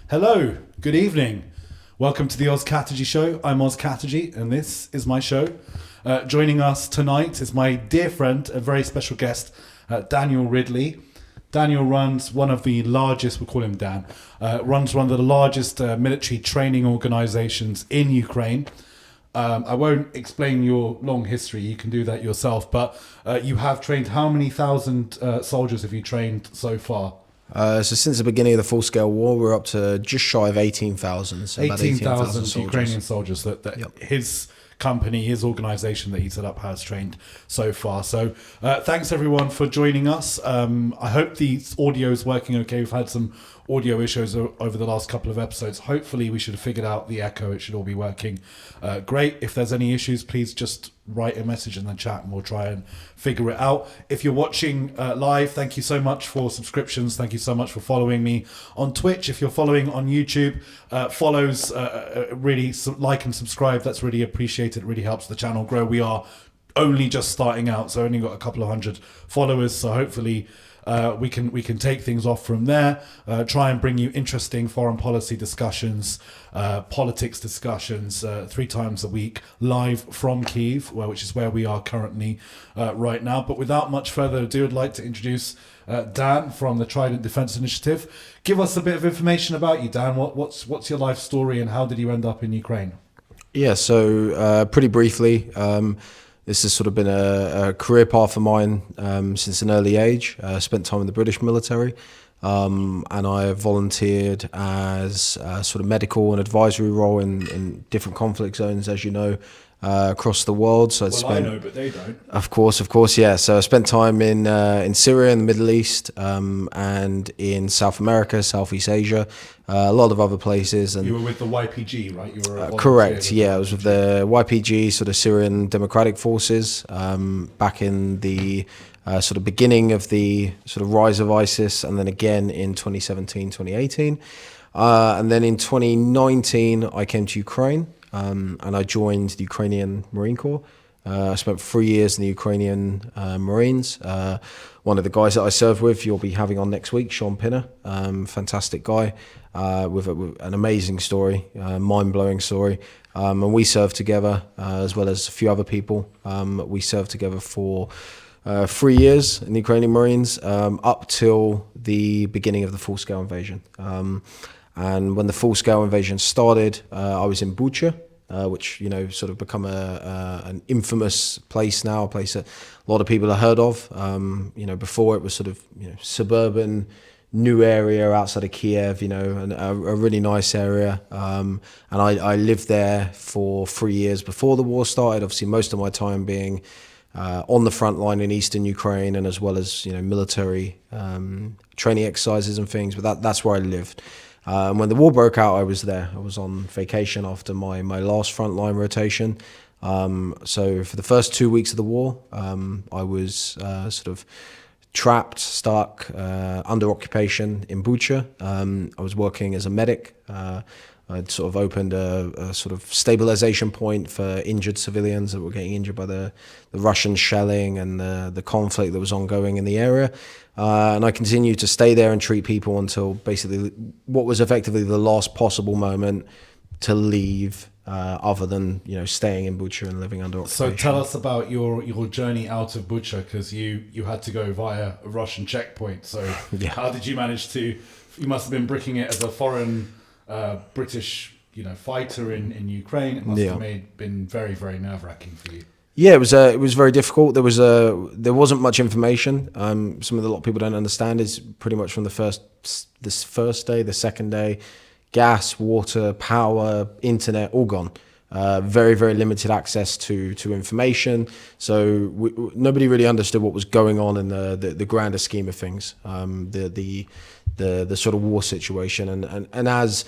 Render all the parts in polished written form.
Hello, good evening. Welcome to the Katerji show. I'm Katerji, and this is my show. Joining us tonight is my dear friend, a very special guest, Daniel Ridley. Daniel runs one of the largest, we'll call him Dan, runs one of the largest military training organizations in Ukraine. I won't explain your long history, you can do that yourself, but you have trained, how many thousand soldiers have you trained so far? So since the beginning of the full-scale war, we're up to just shy of 18,000. So 18,000 Ukrainian soldiers that Yep. his company, his organization that he set up has trained so far. So thanks everyone for joining us. I hope the audio is working okay. We've had some audio issues over the last couple of episodes. Hopefully we should have figured out the echo. It should all be working great. If there's any issues, please just write a message in the chat and we'll try and figure it out. If you're watching live, thank you so much for subscriptions. Thank you so much for following me on Twitch. If you're following on YouTube, follows, really like and subscribe. That's really appreciated. It really helps the channel grow. We are only just starting out, so only got a couple of hundred followers. So hopefully we can take things off from there, try and bring you interesting foreign policy discussions, politics discussions 3 times a week live from Kyiv, which is where we are currently right now. But without much further ado, I'd like to introduce Dan from the Trident Defense Initiative. Give us a bit of information about you, Dan. What's your life story and how did you end up in Ukraine? Yeah, so pretty briefly, this has sort of been a career path of mine since an early age. Spent time in the British military, and I volunteered as a sort of medical and advisory role in different conflict zones, as you know, across the world. So I know, but they don't. Of course, yeah. So I spent time in Syria, in the Middle East, and in South America, Southeast Asia, a lot of other places. And you were with the YPG, right? You were correct. Yeah, I was with the YPG, sort of Syrian Democratic Forces, back in the sort of beginning of the sort of rise of ISIS, and then again in 2017, 2018, and then in 2019 I came to Ukraine. And I joined the Ukrainian Marine Corps. I spent 3 years in the Ukrainian Marines. One of the guys that I served with, you'll be having on next week, Sean Pinner, fantastic guy with an amazing story, mind-blowing story. And we served together, as well as a few other people. We served together for 3 years in the Ukrainian Marines, up till the beginning of the full-scale invasion. And when the full-scale invasion started, I was in Bucha, which, sort of become an infamous place now, a place that a lot of people have heard of. Before it was sort of, suburban, new area outside of Kiev, and a really nice area. And I lived there for 3 years before the war started. Obviously, most of my time being on the front line in eastern Ukraine, and as well as, military training exercises and things. But that's where I lived. When the war broke out, I was there. I was on vacation after my last frontline rotation. So for the first 2 weeks of the war, I was sort of trapped, stuck, under occupation in Bucha. I was working as a medic. I'd sort of opened a sort of stabilization point for injured civilians that were getting injured by the Russian shelling and the conflict that was ongoing in the area. And I continued to stay there and treat people until basically what was effectively the last possible moment to leave, other than, staying in Bucha and living under occupation. So tell us about your journey out of Bucha, because you had to go via a Russian checkpoint. So yeah. How did you manage to, you must have been bricking it as a foreign British fighter in Ukraine. It must have been very, very nerve-wracking for you. Yeah, it was very difficult. There wasn't much information. Something that a lot of people don't understand is pretty much from this first day, the second day, gas, water, power, internet, all gone. Very, very limited access to information. So nobody really understood what was going on in the grander scheme of things. The sort of war situation, and as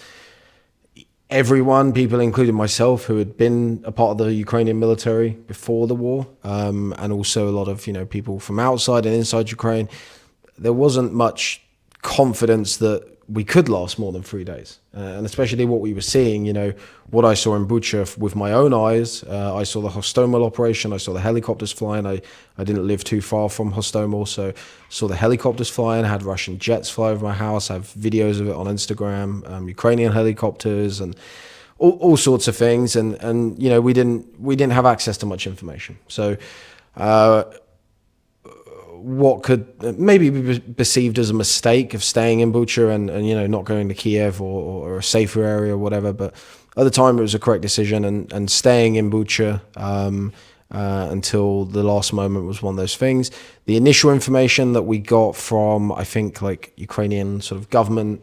everyone, people including myself, who had been a part of the Ukrainian military before the war, and also a lot of people from outside and inside Ukraine, there wasn't much confidence that we could last more than 3 days. And especially what we were seeing, what I saw in Bucha with my own eyes. I saw the Hostomel operation. I saw the helicopters flying. I didn't live too far from Hostomel, so saw the helicopters flying. I had Russian jets fly over my house. I have videos of it on Instagram, Ukrainian helicopters and all sorts of things. And we didn't have access to much information. So what could maybe be perceived as a mistake of staying in Bucha and not going to Kiev or a safer area or whatever, but at the time it was a correct decision, and staying in Bucha until the last moment was one of those things. The initial information that we got from, I think, like Ukrainian sort of government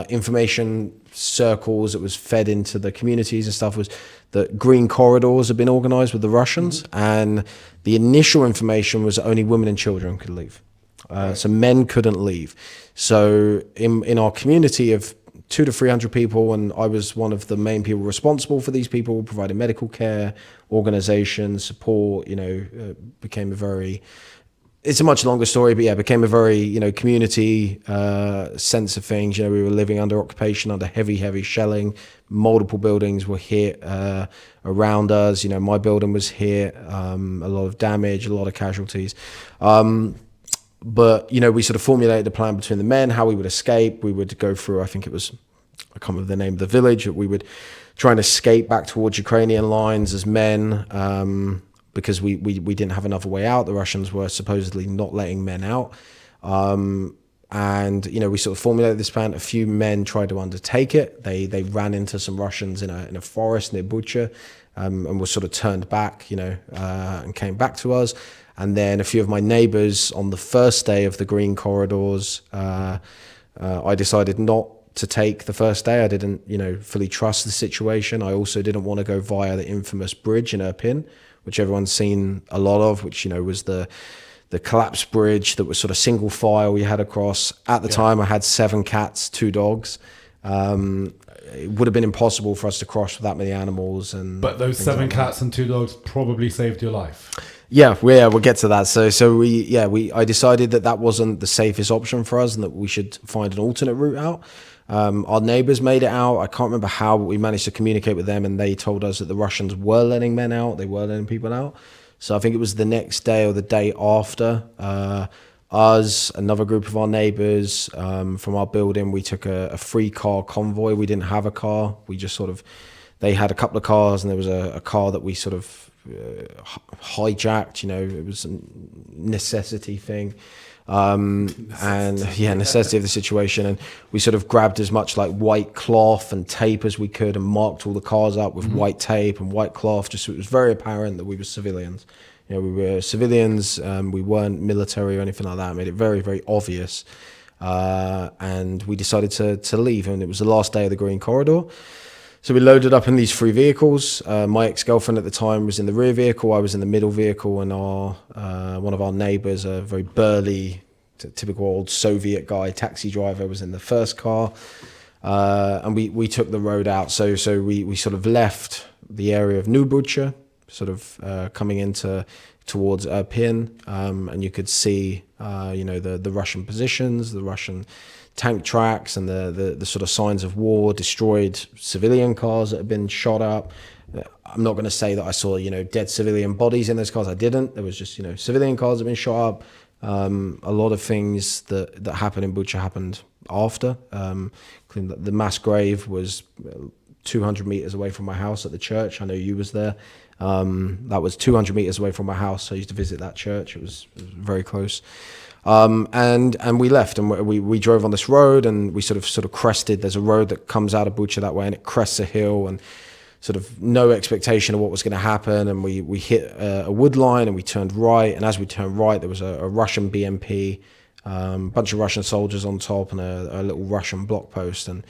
information circles that was fed into the communities and stuff was that green corridors had been organized with the Russians, and the initial information was that only women and children could leave. So men couldn't leave. So in our community of 200 to 300 people, and I was one of the main people responsible for these people, providing medical care, organization, support, became a very... It's a much longer story, but yeah, it became a very, community sense of things. We were living under occupation, under heavy shelling. Multiple buildings were hit around us. My building was hit, a lot of damage, a lot of casualties. But, we sort of formulated a plan between the men, how we would escape. We would go through, I think it was, I can't remember the name of the village, that we would try and escape back towards Ukrainian lines as men, because we didn't have another way out. The Russians were supposedly not letting men out. And, we sort of formulated this plan. A few men tried to undertake it. They ran into some Russians in a forest near Bucha, and were sort of turned back, and came back to us. And then a few of my neighbors on the first day of the green corridors, I decided not to take the first day. I didn't, fully trust the situation. I also didn't want to go via the infamous bridge in Irpin, which everyone's seen a lot of, which, was the collapsed bridge that was sort of single file we had across. At the time, I had 7 cats, 2 dogs. It would have been impossible for us to cross with that many animals. But those 7 cats and 2 dogs probably saved your life. Yeah, we'll get to that. So I decided that wasn't the safest option for us, and that we should find an alternate route out. Our neighbors made it out. I can't remember how, but we managed to communicate with them, and they told us that the Russians were letting men out. They were letting people out. So I think it was the next day or the day after, us, another group of our neighbors from our building, we took a 3-car convoy. We didn't have a car. We just they had a couple of cars, and there was a car that we sort of hijacked. It was a necessity thing. Necessity of the situation, and we sort of grabbed as much like white cloth and tape as we could and marked all the cars up with white tape and white cloth, just so it was very apparent that we were civilians. We were civilians, we weren't military or anything like that. It made it very, very obvious, and we decided to leave, and it was the last day of the Green Corridor. So we loaded up in these 3 vehicles. My ex-girlfriend at the time was in the rear vehicle. I was in the middle vehicle, and one of our neighbors, a very burly, typical old Soviet guy, taxi driver, was in the first car. And we took the road out. So we sort of left the area of New Bucha, sort of coming towards Irpin, and you could see, the Russian positions, the Russian tank tracks, and the sort of signs of war, destroyed civilian cars that had been shot up. I'm not going to say that I saw, dead civilian bodies in those cars. I didn't. There was just, civilian cars that had been shot up. A lot of things that happened in Bucha happened after. The mass grave was 200 meters away from my house at the church. I know you was there. That was 200 meters away from my house. I used to visit that church. It was very close. And we left, and we drove on this road, and we sort of crested. There's a road that comes out of Bucha that way, and it crests a hill, and sort of no expectation of what was going to happen. And we hit a wood line, and we turned right. And as we turned right, there was a Russian BMP, bunch of Russian soldiers on top, and a little Russian block post. And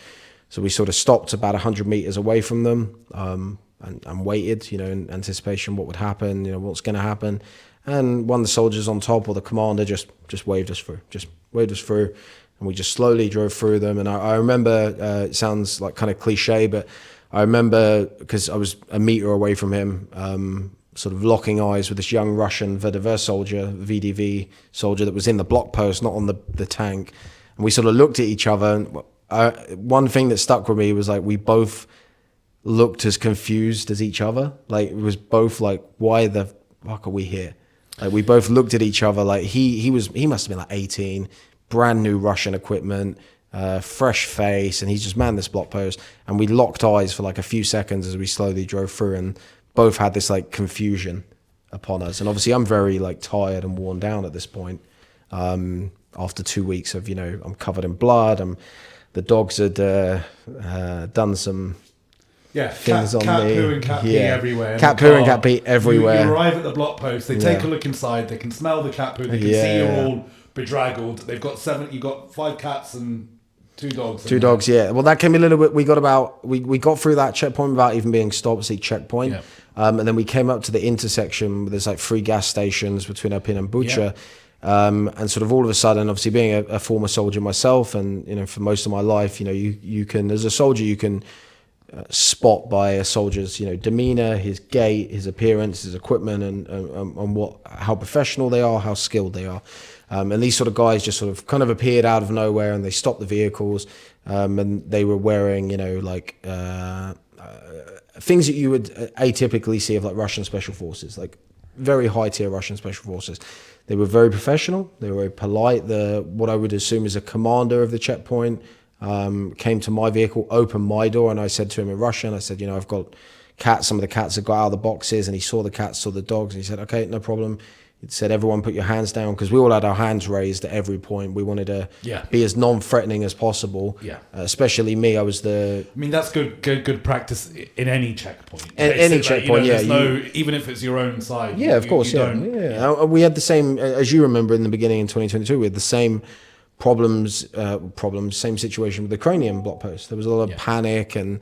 so we sort of stopped about 100 meters away from them, and waited, in anticipation what would happen, what's going to happen. And one of the soldiers on top, or the commander, just waved us through, and we just slowly drove through them. And I remember, it sounds like kind of cliche, but I remember, because I was a meter away from him, sort of locking eyes with this young Russian VDV soldier that was in the block post, not on the tank. And we sort of looked at each other. And one thing that stuck with me was like we both looked as confused as each other. Like it was both like, why the fuck are we here? Like we both looked at each other. Like he must have been like 18, brand new Russian equipment, fresh face, and he's just manned this block post. And we locked eyes for like a few seconds as we slowly drove through, and both had this like confusion upon us. And obviously I'm very like tired and worn down at this point. After 2 weeks of, I'm covered in blood. The dogs had done some things on cat me. poo and cat pee everywhere. Cat poo and cat pee everywhere. You arrive at the block post. They take a look inside. They can smell the cat poo. They can see you're all bedraggled. They've got 5 cats and 2 dogs. 2 dogs. Yeah. Well, that came a little bit. We got through that checkpoint without even being stopped. It's a checkpoint. Yeah. And then we came up to the intersection. There's like 3 gas stations between Irpin and Bucha. And sort of all of a sudden, obviously being a former soldier myself, and for most of my life, you can, as a soldier, you can spot by a soldier's demeanor, his gait, his appearance, his equipment, and how professional they are, how skilled they are. And these sort of guys just sort of kind of appeared out of nowhere, and they stopped the vehicles, and they were wearing things that you would atypically see of like Russian special forces, like very high tier Russian special forces. They were very professional. They were very polite. What I would assume is a commander of the checkpoint came to my vehicle, opened my door, and I said to him in Russian, I said, I've got cats. Some of the cats have got out of the boxes, and he saw the cats, saw the dogs, and he said, okay, no problem. He said, everyone put your hands down, because we all had our hands raised at every point. We wanted to be as non-threatening as possible. Especially me. I was that's good practice in any checkpoint. Any checkpoint, even if it's your own side. Yeah, of course, we had the same, as you remember in the beginning in 2022, we had the same problems, same situation with the Ukrainian block post. There was a lot of panic and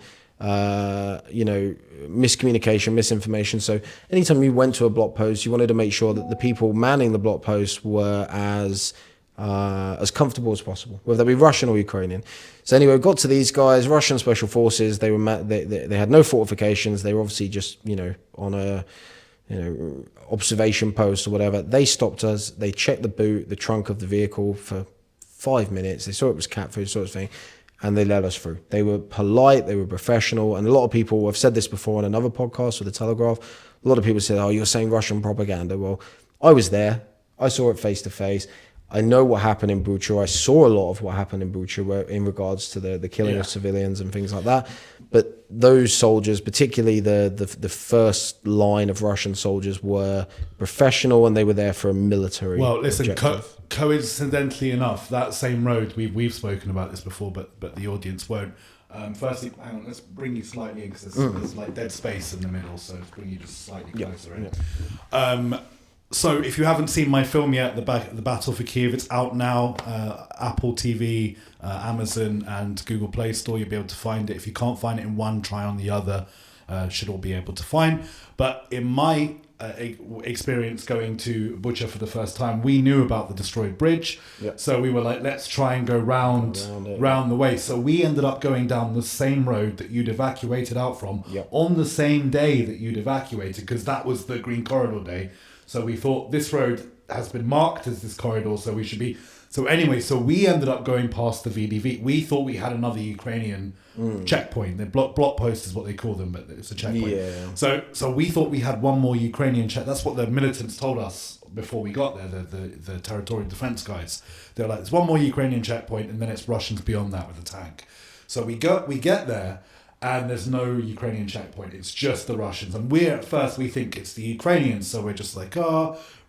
miscommunication, misinformation. So anytime you went to a block post, you wanted to make sure that the people manning the block post were as comfortable as possible, whether they be Russian or Ukrainian. So anyway, we got to these guys, Russian special forces. They were they had no fortifications. They were obviously just on a observation post or whatever. They stopped us. They checked the trunk of the vehicle for 5 minutes. They saw it was cat food sort of thing. And they let us through. They were polite, they were professional, and a lot of people, I've said this before on another podcast with The Telegraph, a lot of people said, oh, you're saying Russian propaganda. Well, I was there. I saw it face to face. I know what happened in Bucha. I saw a lot of what happened in Bucha in regards to the killing of civilians and things like that. But those soldiers, particularly the first line of Russian soldiers, were professional, and they were there for a military objective. Coincidentally enough, that same road, we've spoken about this before, but the audience won't. Firstly, hang on, let's bring you slightly in, because there's like dead space in the middle, so let's bring you just slightly closer in. So if you haven't seen my film yet, the Battle for Kiev, it's out now. Apple TV, Amazon, and Google Play Store. You'll be able to find it. If you can't find it in one, try on the other. Should all be able to find. But in my experience going to Bucha for the first time, we knew about the destroyed bridge. So we were like, let's try and go round the way. So we ended up going down the same road that you'd evacuated out from on the same day that you'd evacuated, because that was the Green Corridor day. So we thought this road has been marked as this corridor, so we should be. So anyway, so we ended up going past the VDV. We thought we had another Ukrainian checkpoint. The block post is what they call them, but it's a checkpoint. So we thought we had one more Ukrainian check. That's what the militants told us before we got there. The territorial defense guys. They're like, there's one more Ukrainian checkpoint, and then it's Russians beyond that with a tank. So we get there. And there's no Ukrainian checkpoint. It's just the Russians. And at first we think it's the Ukrainians. So we're just like,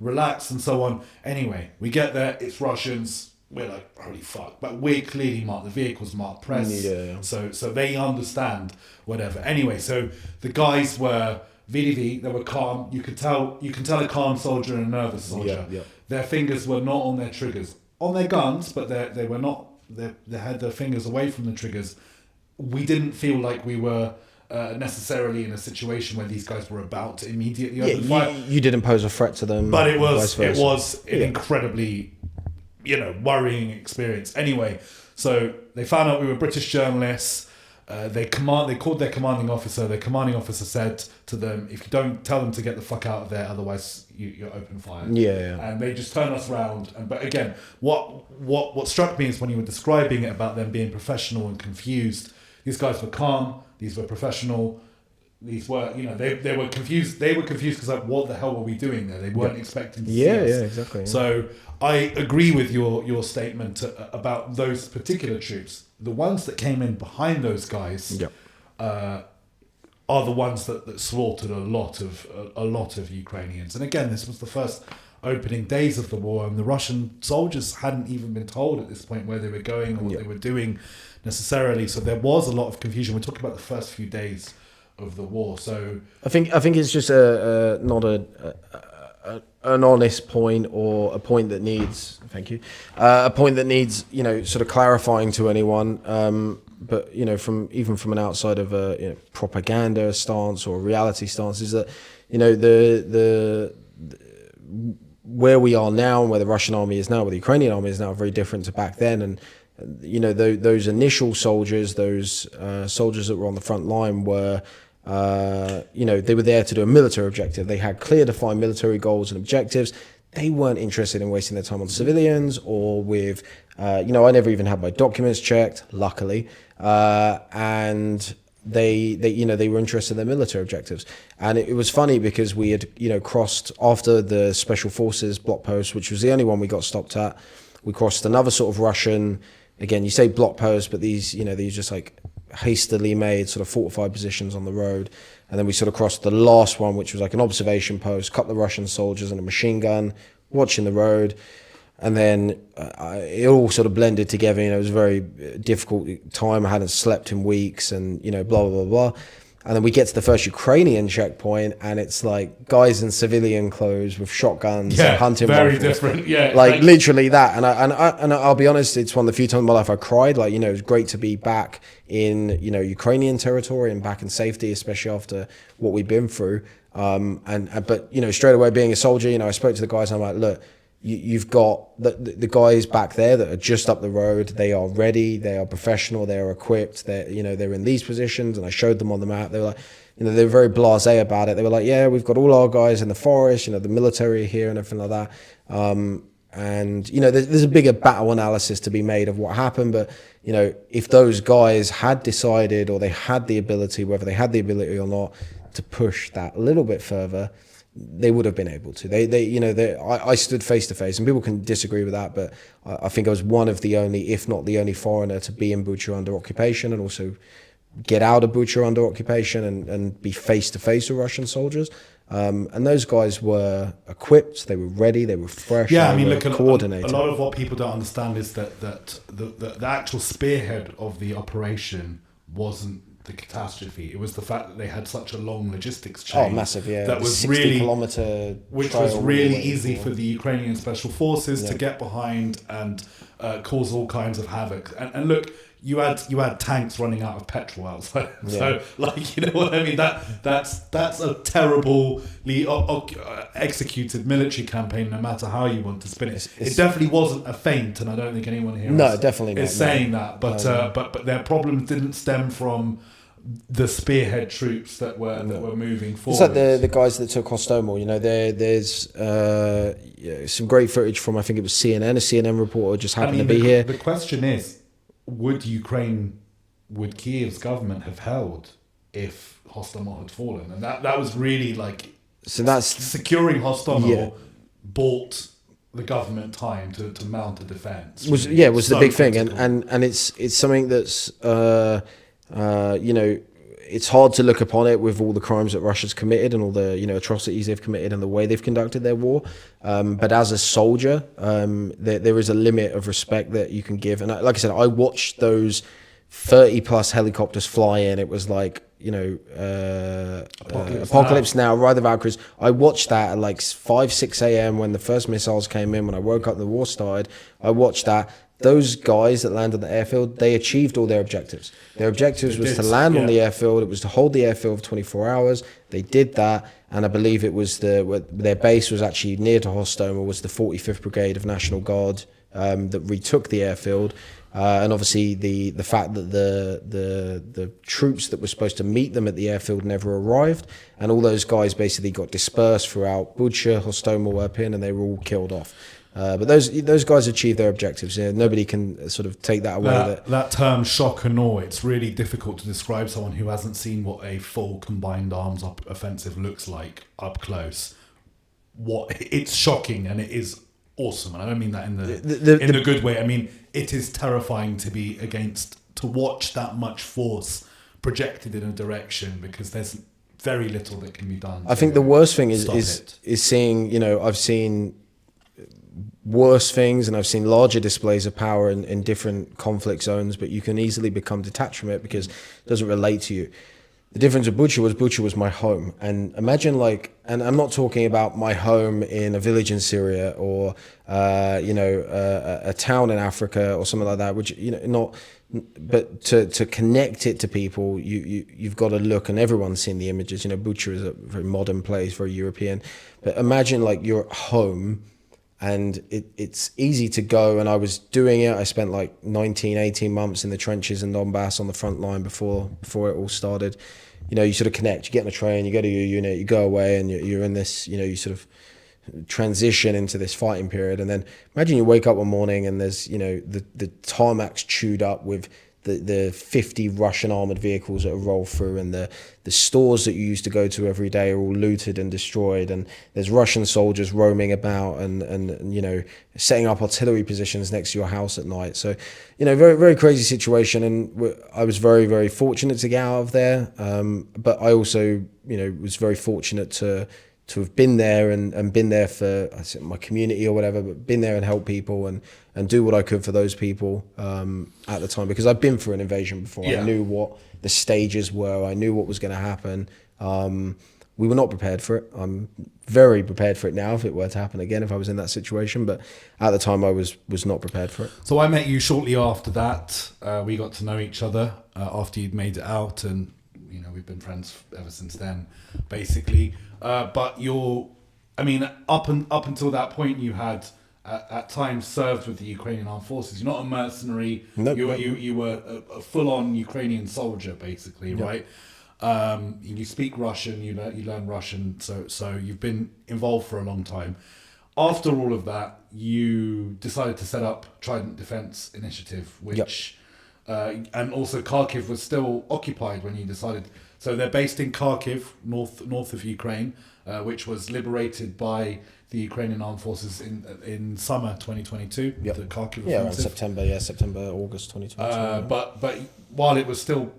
relax and so on. Anyway, we get there. It's Russians. We're like, holy fuck. But we're clearly marked. The vehicle's marked press. So they understand whatever. Anyway, so the guys were VDV. They were calm. You can tell a calm soldier and a nervous soldier. Their fingers were not on their triggers. On their guns, but they were not. They had their fingers away from the triggers. We didn't feel like we were necessarily in a situation where these guys were about to immediately open fire. You didn't pose a threat to them. But it was an incredibly, worrying experience. Anyway, so they found out we were British journalists. They called their commanding officer. Their commanding officer said to them, "If you don't tell them to get the fuck out of there, otherwise you're open fire." Yeah. And they just turned us around. But again, what struck me is when you were describing it about them being professional and confused. These guys were calm. These were professional. These were, they were confused. They were confused because like, what the hell were we doing there? They weren't expecting to see us. Yeah, exactly. Yeah. So I agree with your statement about those particular troops. The ones that came in behind those guys are the ones that slaughtered a lot of Ukrainians. And again, this was the first opening days of the war, and the Russian soldiers hadn't even been told at this point where they were going or what they were doing necessarily. So there was a lot of confusion. We're talking about the first few days of the war. So I think it's just not an honest point, or a point that needs a point that needs sort of clarifying to anyone. But from an outside of a propaganda stance or a reality stance, is that the where we are now and where the Russian army is now, where the Ukrainian army is now, very different to back then. And those initial soldiers, those soldiers that were on the front line were they were there to do a military objective. They had clear defined military goals and objectives. They weren't interested in wasting their time on civilians or with I never even had my documents checked, luckily, and they were interested in their military objectives. And it was funny because we had crossed after the special forces block post, which was the only one we got stopped at. We crossed another sort of Russian, again, you say block post, but these just like hastily made sort of fortified positions on the road. And then we sort of crossed the last one, which was like an observation post, a couple of Russian soldiers and a machine gun watching the road. And then it all sort of blended together. It was a very difficult time. I hadn't slept in weeks, and blah blah blah. And then we get to the first Ukrainian checkpoint, and it's like guys in civilian clothes with shotguns and hunting very rifles. different. Yeah, like literally that. And I'll be honest, it's one of the few times in my life I cried. Like it was great to be back in Ukrainian territory and back in safety, especially after what we've been through. But straight away being a soldier, I spoke to the guys and I'm like, look. You've got the guys back there that are just up the road. They are ready. They are professional. They are equipped. They're in these positions, and I showed them on the map. They were like, they were very blasé about it. They were like, yeah, we've got all our guys in the forest. The military here and everything like that. And there's a bigger battle analysis to be made of what happened. But if those guys had decided, or they had the ability, whether they had the ability or not, to push that a little bit further, they would have been able to. I stood face to face, and people can disagree with that, but I think I was one of the only, if not the only, foreigner to be in Bucha under occupation, and also get out of Bucha under occupation and be face to face with Russian soldiers. And those guys were equipped, they were ready, they were fresh, coordinated. A lot of what people don't understand is that the actual spearhead of the operation wasn't the catastrophe. It was the fact that they had such a long logistics chain. Oh, massive, yeah. That was 60-kilometer which was really easy for the Ukrainian special forces to get behind and cause all kinds of havoc. And look, you had tanks running out of petrol outside. So, what I mean? That's a terribly executed military campaign, no matter how you want to spin it. It definitely wasn't a feint, and I don't think anyone here is saying that. But their problems didn't stem from the spearhead troops that were moving forward. It's like the guys that took Hostomel. There's some great footage from, I think it was CNN. A CNN reporter just happened to be here. The question is, would Kiev's government have held if Hostomel had fallen? And that was really securing Hostomel bought the government time to mount a defense. Was the big thing, and it's something that's it's hard to look upon it with all the crimes that Russia's committed and all the atrocities they've committed and the way they've conducted their war. But as a soldier, there is a limit of respect that you can give. And like I said, I watched those 30 plus helicopters fly in. It was like Apocalypse Now, Ride the Valkyries. I watched that at 5-6 a.m. when the first missiles came in. When I woke up, the war started. I watched that. Those guys that landed on the airfield, they achieved all their objectives. Their objectives was to land on the airfield. It was to hold the airfield for 24 hours. They did that, and I believe it was their base was actually near to Hostomel, was the 45th Brigade of National Guard that retook the airfield. And obviously the fact that the troops that were supposed to meet them at the airfield never arrived, and all those guys basically got dispersed throughout Bucha, Hostomel, Irpin, and they were all killed off. But those guys achieved their objectives. Nobody can sort of take that away. That term shock and awe, it's really difficult to describe someone who hasn't seen what a full combined arms offensive looks like up close. It's shocking, and it is awesome, and I don't mean that in the good way. I mean, it is terrifying to watch that much force projected in a direction, because there's very little that can be done. I think the worst thing is seeing, I've seen worse things, and I've seen larger displays of power in different conflict zones, but you can easily become detached from it because it doesn't relate to you. The difference with Bucha was my home. And imagine and I'm not talking about my home in a village in Syria or, a town in Africa or something like that, which, but to connect it to people, you've got to look, and everyone's seen the images. Bucha is a very modern place, very European. But imagine you're at home, and it's easy to go, and I was doing it. I spent 18 months in the trenches in Donbass on the front line before it all started. You sort of connect, you get on a train, you go to your unit, you go away, and you're in this, you sort of transition into this fighting period. And then imagine you wake up one morning and there's, the tarmac's chewed up with the 50 Russian armored vehicles that have rolled through, and the stores that you used to go to every day are all looted and destroyed, and there's Russian soldiers roaming about and setting up artillery positions next to your house at night. So very, very crazy situation, and I was very, very fortunate to get out of there, but I also was very fortunate to have been there and been there for my community or whatever, but been there and help people and do what I could for those people at the time, because I've been through an invasion before. Yeah. I knew what the stages were. I knew what was going to happen. We were not prepared for it. I'm very prepared for it now if it were to happen again, if I was in that situation. But at the time, I was not prepared for it. So I met you shortly after that. We got to know each other after you'd made it out, and we've been friends ever since then, basically. But up until that point, you had at times served with the Ukrainian Armed Forces. You're not a mercenary. Nope, you were a full-on Ukrainian soldier, basically, yep. Right? You speak Russian. You learn Russian. So you've been involved for a long time. After all of that, you decided to set up Trident Defense Initiative, which, yep. And also Kharkiv was still occupied when you decided. So they're based in Kharkiv, north of Ukraine, which was liberated by the Ukrainian Armed Forces in summer 2022. Yep. The Kharkiv offensive. September, August 2022. But while it was still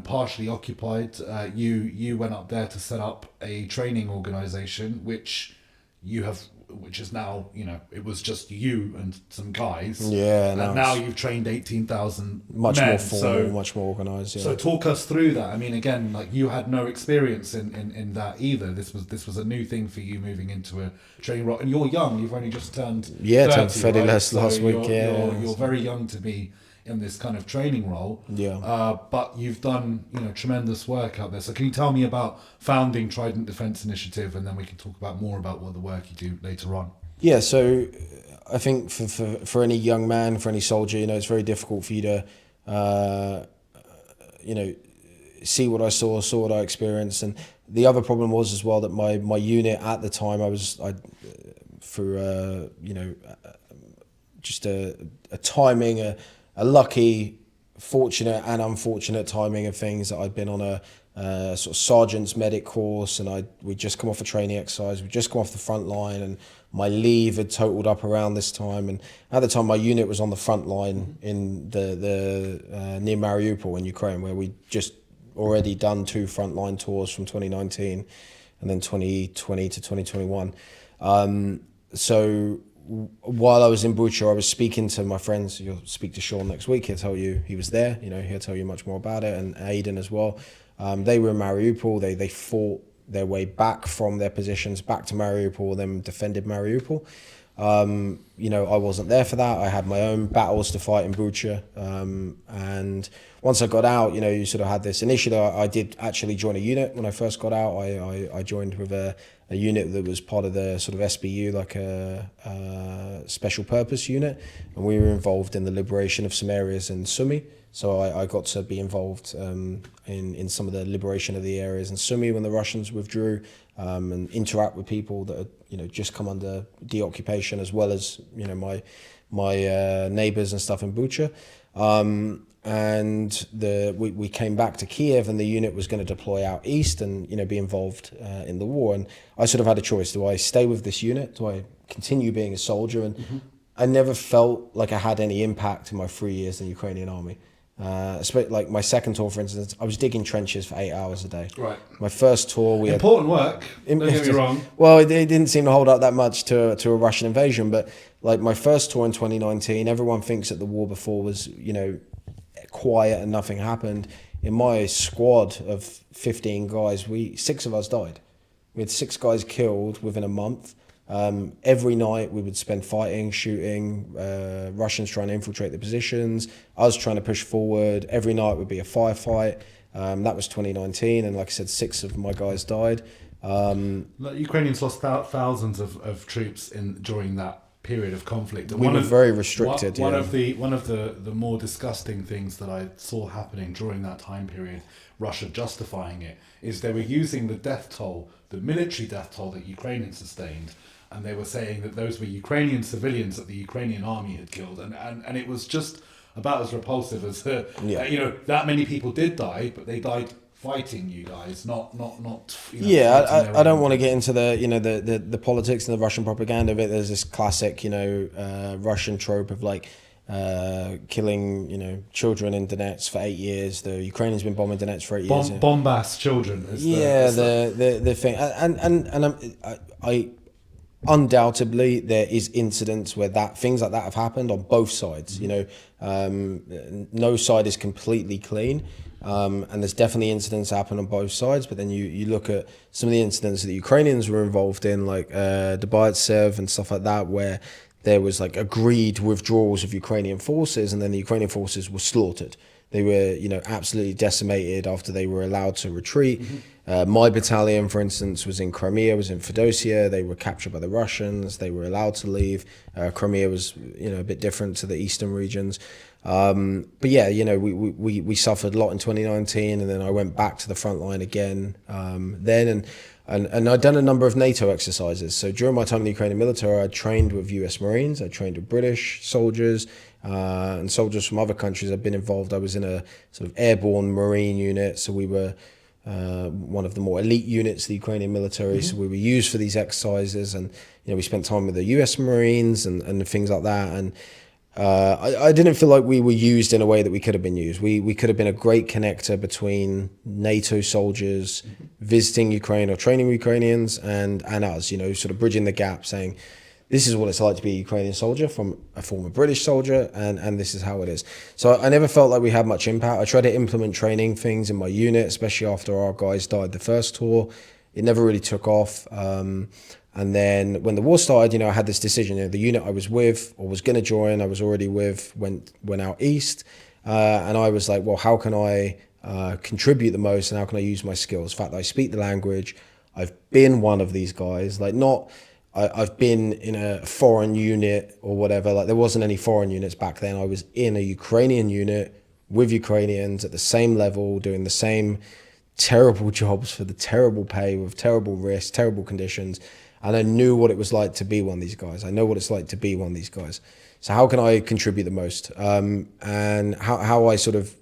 partially occupied, you went up there to set up a training organization, which is now, it was just you and some guys. Yeah. And now you've trained 18,000 much men, more formal, much more organised. Yeah. So talk us through that. I mean, again, you had no experience in that either. This was a new thing for you, moving into a training role. And you're young. You've only just turned 30, turned 30 right? last week. You're very young to be in this kind of training role. Yeah. But you've done tremendous work out there. So can you tell me about founding Trident Defense Initiative, and then we can talk about more about what the work you do later on. Yeah, so I think for any young man, for any soldier, it's very difficult for you to, see what I saw what I experienced. And the other problem was as well that my unit at the time, just a timing, a lucky, fortunate and unfortunate timing of things, that I'd been on a sort of sergeant's medic course, and we'd just come off a training exercise, we'd just come off the front line, and my leave had totaled up around this time. And at the time, my unit was on the front line in the near Mariupol in Ukraine, where we'd just already done 2 frontline tours from 2019 and then 2020 to 2021. So while I was in Bucha, I was speaking to my friends. You'll speak to Sean next week. He'll tell you he was there. He'll tell you much more about it, and Aidan as well. They were in Mariupol. They fought their way back from their positions back to Mariupol, then defended Mariupol. I wasn't there for that. I had my own battles to fight in Bucha. And once I got out, you sort of had this. Initially, I did actually join a unit when I first got out. I joined with a unit that was part of the sort of SBU, like a special purpose unit. And we were involved in the liberation of some areas in Sumy. So I got to be involved in some of the liberation of the areas in Sumy when the Russians withdrew, and interact with people that had just come under deoccupation, as well as my neighbours and stuff in Bucha. And we came back to Kiev, and the unit was going to deploy out east and be involved in the war. And I sort of had a choice: do I stay with this unit? Do I continue being a soldier? And I never felt like I had any impact in my 3 years in the Ukrainian Army. Like my second tour, for instance, I was digging trenches for 8 hours a day. Right. My first tour, we important work. Don't get me wrong. Well, it didn't seem to hold up that much to a Russian invasion. But like my first tour in 2019, everyone thinks that the war before was quiet and nothing happened. In my squad of 15 guys, 6 of us died. We had 6 guys killed within a month. Every night we would spend fighting, shooting, Russians trying to infiltrate the positions, us trying to push forward. Every night would be a firefight. That was 2019, and like I said, 6 of my guys died. Ukrainians lost thousands of troops during that period of conflict. And we were very restricted. One of the more disgusting things that I saw happening during that time period, Russia justifying it, is they were using the death toll, the military death toll that Ukrainians sustained, and they were saying that those were Ukrainian civilians that the Ukrainian army had killed, and it was just about as repulsive as that many people did die, but they died fighting you guys, not. I don't want to get into the politics and the Russian propaganda of it. There's this classic Russian trope of like killing children in Donetsk for 8 years. The Ukrainians been bombing Donetsk for 8 years. Bombast children. The thing, and I undoubtedly there is incidents where things like that have happened on both sides. No side is completely clean. And there's definitely incidents happen on both sides, but then you look at some of the incidents that the Ukrainians were involved in, like Debaltsev and stuff like that, where there was like agreed withdrawals of Ukrainian forces, and then the Ukrainian forces were slaughtered. They were, absolutely decimated after they were allowed to retreat. My battalion, for instance, was in Crimea, was in Feodosia. They were captured by the Russians. They were allowed to leave. Crimea was, a bit different to the eastern regions. But yeah, we suffered a lot in 2019, and then I went back to the front line again then, and I'd done a number of NATO exercises. So during my time in the Ukrainian military, I trained with US Marines, I trained with British soldiers, and soldiers from other countries. I've been involved. I was in a sort of airborne Marine unit, so we were one of the more elite units of the Ukrainian military. So we were used for these exercises, and we spent time with the US Marines and things like that. And I didn't feel like we were used in a way that we could have been used. We could have been a great connector between NATO soldiers visiting Ukraine or training Ukrainians and us, sort of bridging the gap, saying, this is what it's like to be a Ukrainian soldier from a former British soldier, and this is how it is. So I never felt like we had much impact. I tried to implement training things in my unit, especially after our guys died the first tour. It never really took off. And then when the war started, I had this decision. The unit I was with or was going to join, I was already with, went out east. And I was like, well, how can I contribute the most, and how can I use my skills? The fact that I speak the language, I've been one of these guys, I've been in a foreign unit or whatever. Like, there wasn't any foreign units back then. I was in a Ukrainian unit with Ukrainians at the same level, doing the same terrible jobs for the terrible pay, with terrible risks, terrible conditions. And I knew what it was like to be one of these guys. I know what it's like to be one of these guys. So how can I contribute the most? And how I sort of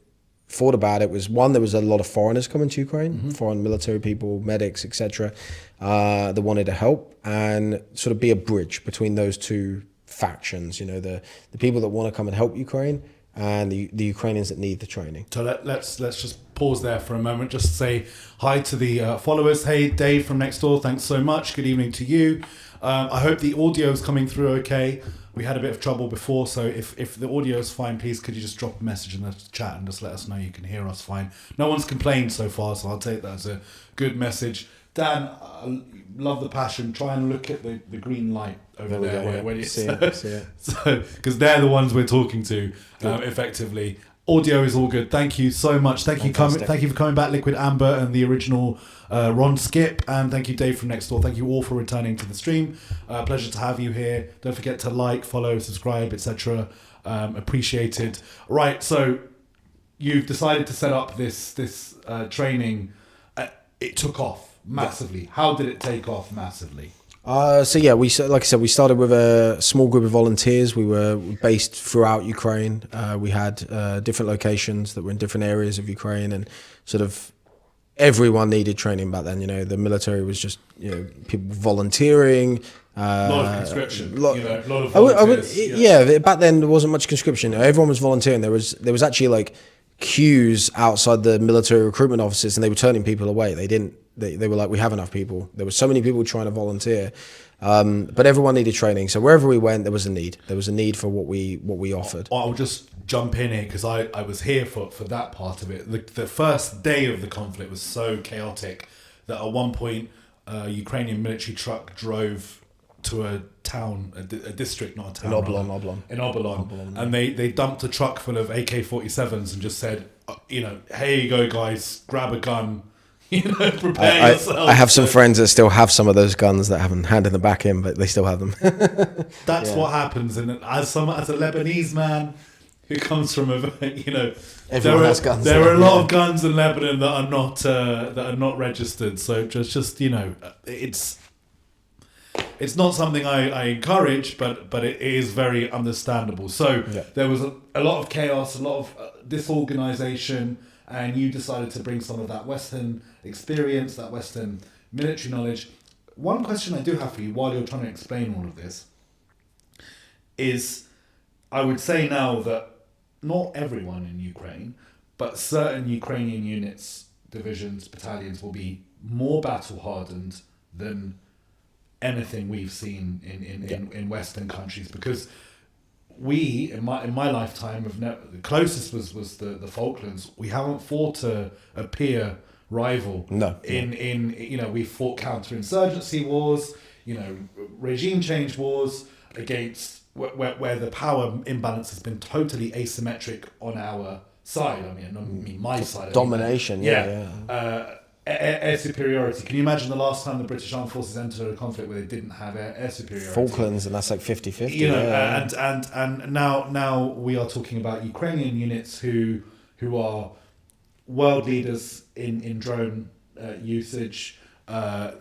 thought about it was, one, there was a lot of foreigners coming to Ukraine, foreign military people, medics, etc., that wanted to help and sort of be a bridge between those two factions. The people that want to come and help Ukraine and the Ukrainians that need the training. So let's just pause there for a moment. Just say hi to the followers. Hey, Dave from next door, thanks so much. Good evening to you. I hope the audio is coming through okay. We had a bit of trouble before, so if the audio is fine, please could you just drop a message in the chat and just let us know you can hear us fine. No one's complained so far, so I'll take that as a good message. Dan, I love the passion. Try and look at the green light over there. When see it. So, because they're the ones we're talking to effectively. Audio is all good. Thank you so much. Thank you for coming back, Liquid Amber and the original Ron Skip, and thank you, Dave from Next Door. Thank you all for returning to the stream. Pleasure to have you here. Don't forget to like, follow, subscribe, etc. Appreciated. Right, so you've decided to set up this training. It took off massively. How did it take off massively? Like I said, we started with a small group of volunteers. We were based throughout Ukraine. We had different locations that were in different areas of Ukraine, and sort of everyone needed training back then. You know, the military was just, you know, people volunteering. A lot of conscription. A lot of volunteers. Back then there wasn't much conscription. Everyone was volunteering. There was actually like queues outside the military recruitment offices, and they were turning people away. They were like, we have enough people. There were so many people trying to volunteer, but everyone needed training. So wherever we went, there was a need. There was a need for what we offered. I'll just jump in here because I was here for that part of it. The first day of the conflict was so chaotic that at one point a Ukrainian military truck drove to a town, a district, not a town. In Obolon. And they dumped a truck full of AK-47s and just said, here you go, guys, grab a gun. Prepare yourself. I have some friends that still have some of those guns that haven't handed them back in, but they still have them. That's what happens. And as a Lebanese man who comes from everyone has guns. There are a lot of guns in Lebanon that are not registered. So just it's not something I encourage, but it is very understandable. So there was a lot of chaos, a lot of disorganization. And you decided to bring some of that Western experience, that Western military knowledge. One question I do have for you while you're trying to explain all of this is, I would say now that not everyone in Ukraine, but certain Ukrainian units, divisions, battalions will be more battle-hardened than anything we've seen in Western countries, because we in my lifetime the closest was the Falklands. We haven't fought a peer rival. We fought counterinsurgency wars, regime change wars against where the power imbalance has been totally asymmetric on our side. I mean my side. Domination. Air superiority. Can you imagine the last time the British Armed Forces entered a conflict where they didn't have air superiority? Falklands, and that's like 50-50. And now we are talking about Ukrainian units who are world leaders in drone usage,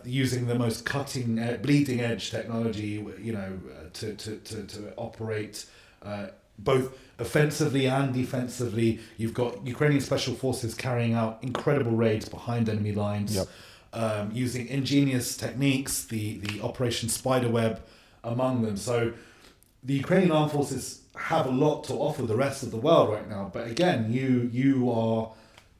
using the most bleeding edge technology, to operate both offensively and defensively. You've got Ukrainian special forces carrying out incredible raids behind enemy lines, using ingenious techniques, the Operation Spiderweb among them. So the Ukrainian armed forces have a lot to offer the rest of the world right now. But again, you are,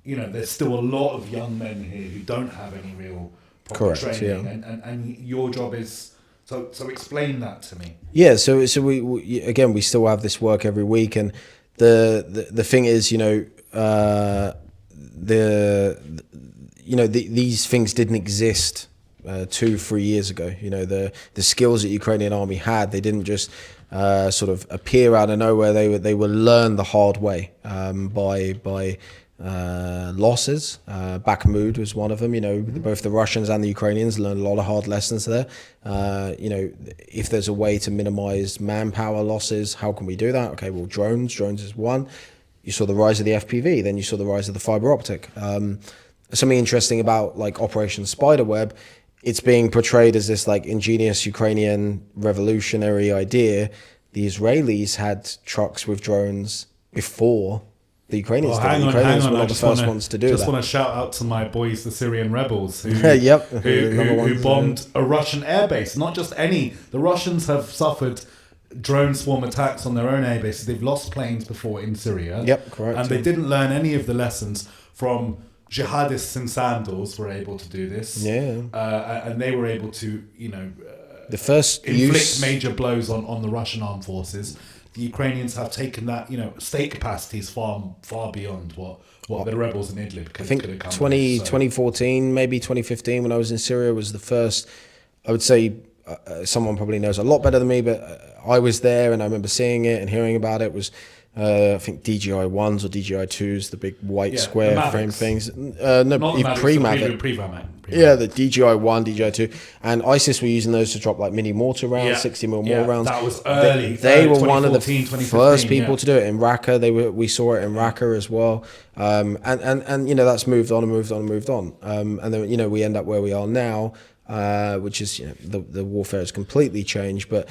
there's still a lot of young men here who don't have any real proper training, and your job is. So explain that to me. Yeah, so we still have this work every week, and the thing is, these things didn't exist 2-3 years ago. The skills that Ukrainian Army had, they didn't just sort of appear out of nowhere. They were learned the hard way by losses. Bakhmut was one of them. Both the Russians and the Ukrainians learned a lot of hard lessons there. If there's a way to minimize manpower losses, how can we do that? Okay, well, drones is one. You saw the rise of the FPV, then you saw the rise of the fiber optic. Something interesting about like Operation Spiderweb, it's being portrayed as this like ingenious Ukrainian revolutionary idea. The Israelis had trucks with drones before the Ukrainians did. The Ukrainians were not the first ones to do that. I just want to shout out to my boys, the Syrian rebels, who who bombed a Russian airbase. Not just any. The Russians have suffered drone swarm attacks on their own air bases. They've lost planes before in Syria. Yep, correct. And they didn't learn any of the lessons from jihadists in sandals were able to do this. And they were able to, the first inflict major blows on the Russian armed forces. the Ukrainians have taken that, state capacity is far beyond what the rebels in Idlib I think 2014, maybe 2015, when I was in Syria, was the first, I would say, someone probably knows a lot better than me, but I was there and I remember seeing it and hearing about it. Was I think DJI 1s or DJI 2s, the big white square frame things. Pre-Mavic. Yeah, the DJI 1, DJI 2. And ISIS were using those to drop like mini mortar rounds, 60 mil more rounds. That was early. They were one of the first people to do it in Raqqa. We saw it in Raqqa as well. And that's moved on and moved on and moved on. And then, we end up where we are now, which is, the warfare has completely changed. But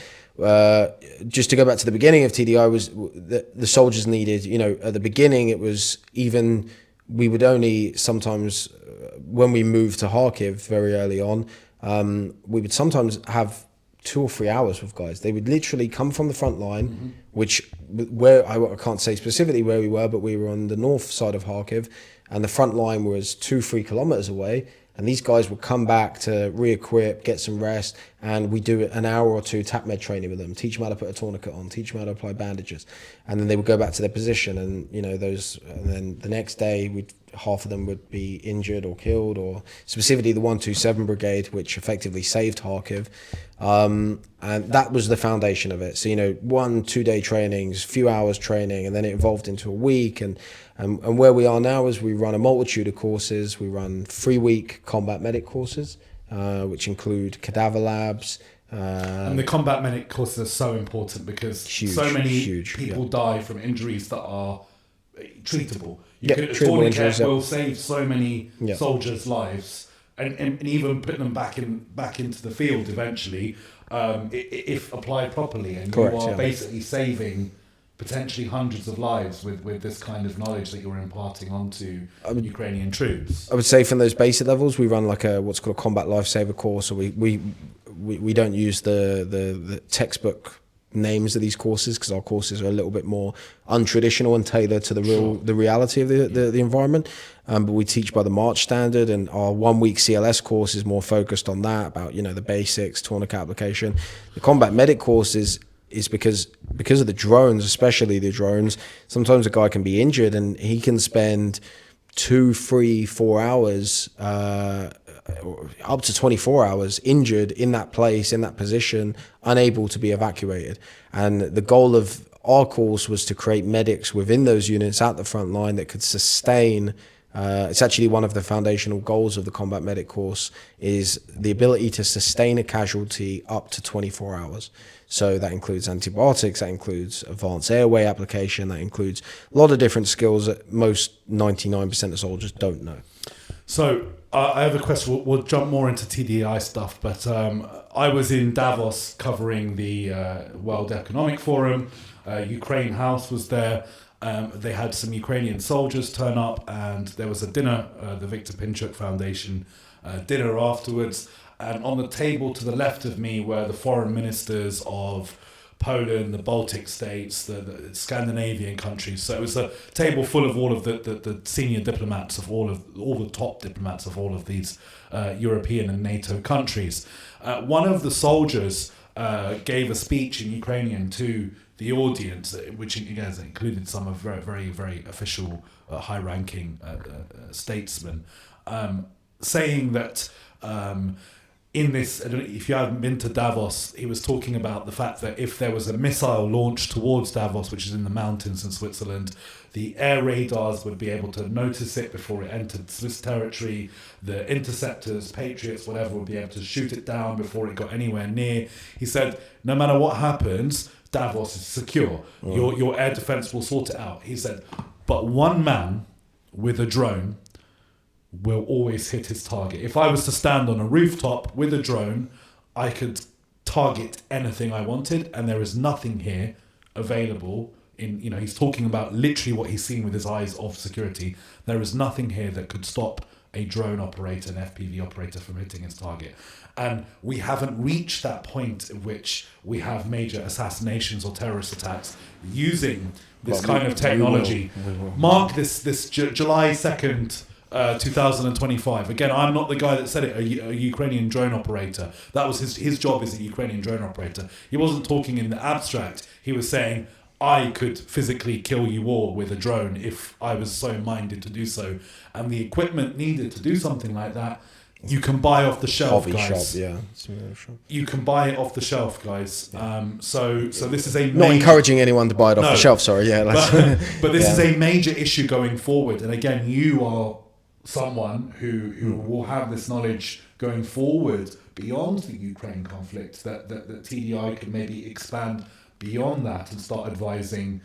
just to go back to the beginning of TDI, was the soldiers needed, at the beginning it was even, we would only sometimes, when we moved to Kharkiv very early on, we would sometimes have 2 or 3 hours with guys. They would literally come from the front line, where I can't say specifically where we were, but we were on the north side of Kharkiv, and the front line was 2-3 kilometers away. And these guys would come back to re-equip, get some rest, and we do an hour or 2 tap med training with them, teach them how to put a tourniquet on, teach them how to apply bandages, and then they would go back to their position. And and then the next day, half of them would be injured or killed, or specifically the 127 Brigade, which effectively saved Kharkiv. And that was the foundation of it. So 1-2 day trainings, few hours training, and then it evolved into a week. And where we are now is we run a multitude of courses. We run 3-week combat medic courses, which include cadaver labs. And the combat medic courses are so important because so many people die from injuries that are treatable. A tourniquet will save so many soldiers' lives, and even put them back into the field eventually, if applied properly. And you are basically saving potentially hundreds of lives with this kind of knowledge that you're imparting onto Ukrainian troops. I would say from those basic levels, we run like what's called a combat lifesaver course. So we don't use the textbook names of these courses, because our courses are a little bit more untraditional and tailored to the reality of the environment. But we teach by the March standard, and our 1 week CLS course is more focused on that, about the basics, tourniquet application. The combat medic course is because of the drones, especially the drones. Sometimes a guy can be injured and he can spend 2, 3, 4 hours, up to 24 hours injured in that place, in that position, unable to be evacuated. And the goal of our course was to create medics within those units at the front line that could sustain. It's actually one of the foundational goals of the combat medic course, is the ability to sustain a casualty up to 24 hours. So that includes antibiotics, that includes advanced airway application, that includes a lot of different skills that most 99% of soldiers don't know. So I have a question. We'll jump more into TDI stuff, but I was in Davos covering the World Economic Forum. Ukraine House was there. They had some Ukrainian soldiers turn up, and there was a dinner, the Viktor Pinchuk Foundation dinner afterwards. And on the table to the left of me were the foreign ministers of Poland, the Baltic states, the Scandinavian countries. So it was a table full of all of the senior diplomats of all the top diplomats of all of these European and NATO countries. One of the soldiers gave a speech in Ukrainian to the audience, which again included some of very, very, very official, high-ranking statesmen, saying that in this, I don't know if you haven't been to Davos, he was talking about the fact that if there was a missile launched towards Davos, which is in the mountains in Switzerland, the air radars would be able to notice it before it entered Swiss territory. The interceptors, Patriots, whatever, would be able to shoot it down before it got anywhere near. He said, no matter what happens, Davos is secure. Your air defense will sort it out. He said, but one man with a drone will always hit his target. If I was to stand on a rooftop with a drone, I could target anything I wanted, and there is nothing here available. He's talking about literally what he's seen with his eyes of security. There is nothing here that could stop a drone operator, an FPV operator, from hitting his target. And we haven't reached that point at which we have major assassinations or terrorist attacks using this kind of technology. Mark this July 2nd, 2025. Again, I'm not the guy that said it, a Ukrainian drone operator. That was his job as a Ukrainian drone operator. He wasn't talking in the abstract. He was saying, I could physically kill you all with a drone if I was so minded to do so. And the equipment needed to do something like that, you can buy off the shelf, Hobby guys. shop, yeah. You can buy it off the shelf, guys. So this is a Not encouraging anyone to buy it off No. the shelf. Sorry, yeah. but this is a major issue going forward. And again, you are someone who will have this knowledge going forward beyond the Ukraine conflict. That TDI can maybe expand beyond that and start advising,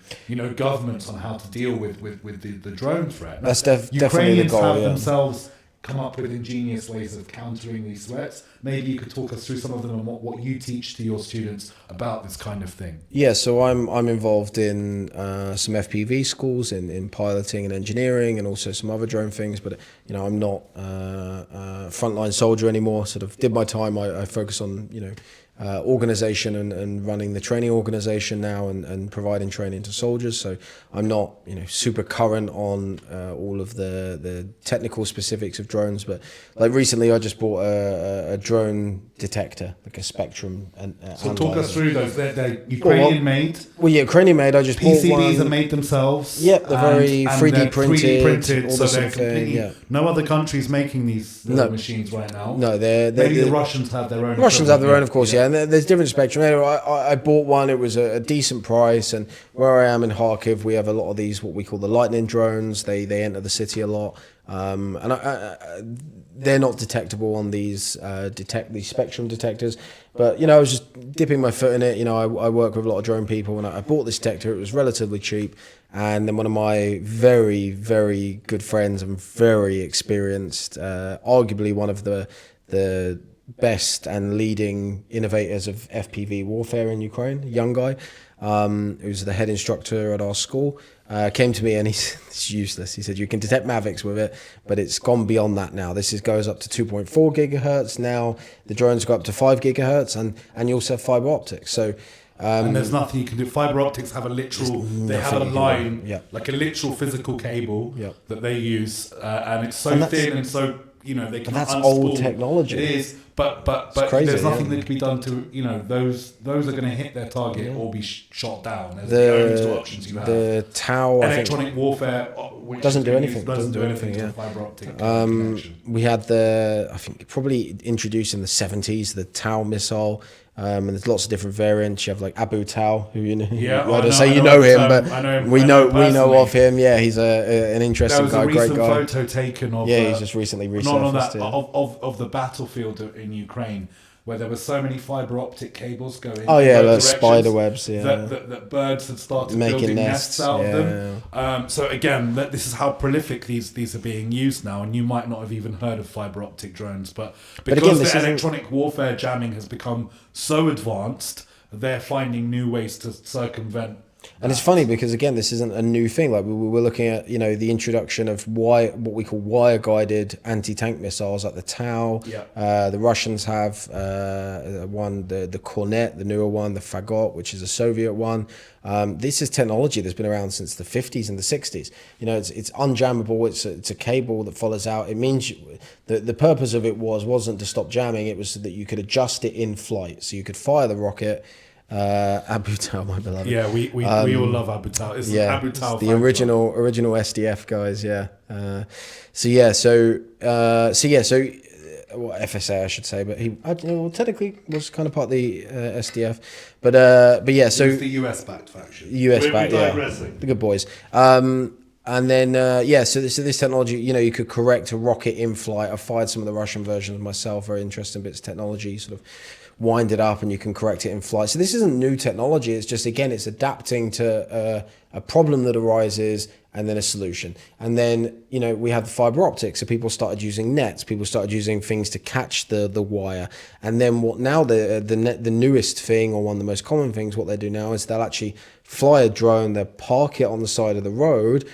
governments on how to deal with the drone threat. That's definitely the Ukrainians goal. have Yeah. themselves come up with ingenious ways of countering these threats. Maybe you could talk us through some of them and what you teach to your students about this kind of thing. Yeah, so I'm involved in some FPV schools in piloting and engineering, and also some other drone things. But I'm not a frontline soldier anymore. Sort of did my time. I focus on organization and running the training organization now, and providing training to soldiers. So I'm not super current on all of the technical specifics of drones, but like recently I just bought a drone detector, like a spectrum. So talk us through those. They're Ukrainian made. Well, yeah, Ukrainian made. I just bought one. PCBs are made themselves. Yep, they're very 3D they're printed, 3D printed, all so this they're sort of thing, completely. yeah. No other country's making these No. machines right now. No, they're Maybe the Russians have their own. Russians have their own, of course, yeah, and there's different spectrum. Anyway, I bought one. It was a decent price, and where I am in Kharkiv, we have a lot of these what we call the lightning drones. They enter the city a lot, and they're not detectable on these these spectrum detectors. But I was just dipping my foot in it. I work with a lot of drone people, and I bought this detector. It was relatively cheap, and then one of my very, very good friends and very experienced, arguably one of the best and leading innovators of FPV warfare in Ukraine, a young guy, who's the head instructor at our school, came to me and it's useless. He said, you can detect Mavics with it, but it's gone beyond that now. This goes up to 2.4 gigahertz. Now the drones go up to 5 gigahertz, and you also have fiber optics. So and there's nothing you can do. Fiber optics have a literal. They have a line, like a literal physical cable that they use, and it's so thin and so they can. That's old technology. It is, but crazy, there's nothing that can be done to those are going to hit their target or be shot down. There's the only two options you have. The Tau electronic warfare which doesn't do anything. Doesn't do anything to fiber optic connection. We had I think probably introduced in the 70s, the Tau missile. And there's lots of different variants. You have like Abu Tau, who I don't say you know him, but we know of him. Yeah, he's an interesting guy, great guy. There was a recent photo taken of. He's just recently resurfaced. Of the battlefield in Ukraine, where there were so many fiber optic cables going. Oh yeah, those spider webs. Yeah, that birds had started making building nests out of them. Yeah. So again, this is how prolific these are being used now, and you might not have even heard of fiber optic drones, but because the electronic warfare jamming has become so advanced, they're finding new ways to circumvent. And it's funny because again, this isn't a new thing. Like we're looking at, the introduction of what we call wire-guided anti-tank missiles, like the Tau. Yeah. The Russians have one, the Kornet, the newer one, the Fagot, which is a Soviet one. This is technology that's been around since the 50s and the 60s. It's unjammable. It's a cable that follows out. It means the purpose of it wasn't to stop jamming. It was so that you could adjust it in flight, so you could fire the rocket. Abu Tau, my beloved. Yeah, we all love Abu Tau. It's Abu Tau, the original SDF guys. Yeah. So FSA, I should say, but he technically was kind of part of the SDF, but yeah. So it's the US backed faction. US backed, yeah. The good boys. And then so this technology, you could correct a rocket in flight. I fired some of the Russian versions myself. Very interesting bits of technology. Sort of wind it up and you can correct it in flight. So this isn't new technology. It's just, again, it's adapting to a problem that arises and then a solution. And then, we have the fiber optics. So people started using nets. People started using things to catch the wire. And then the newest thing, or one of the most common things, what they do now is they'll actually fly a drone, they'll park it on the side of the road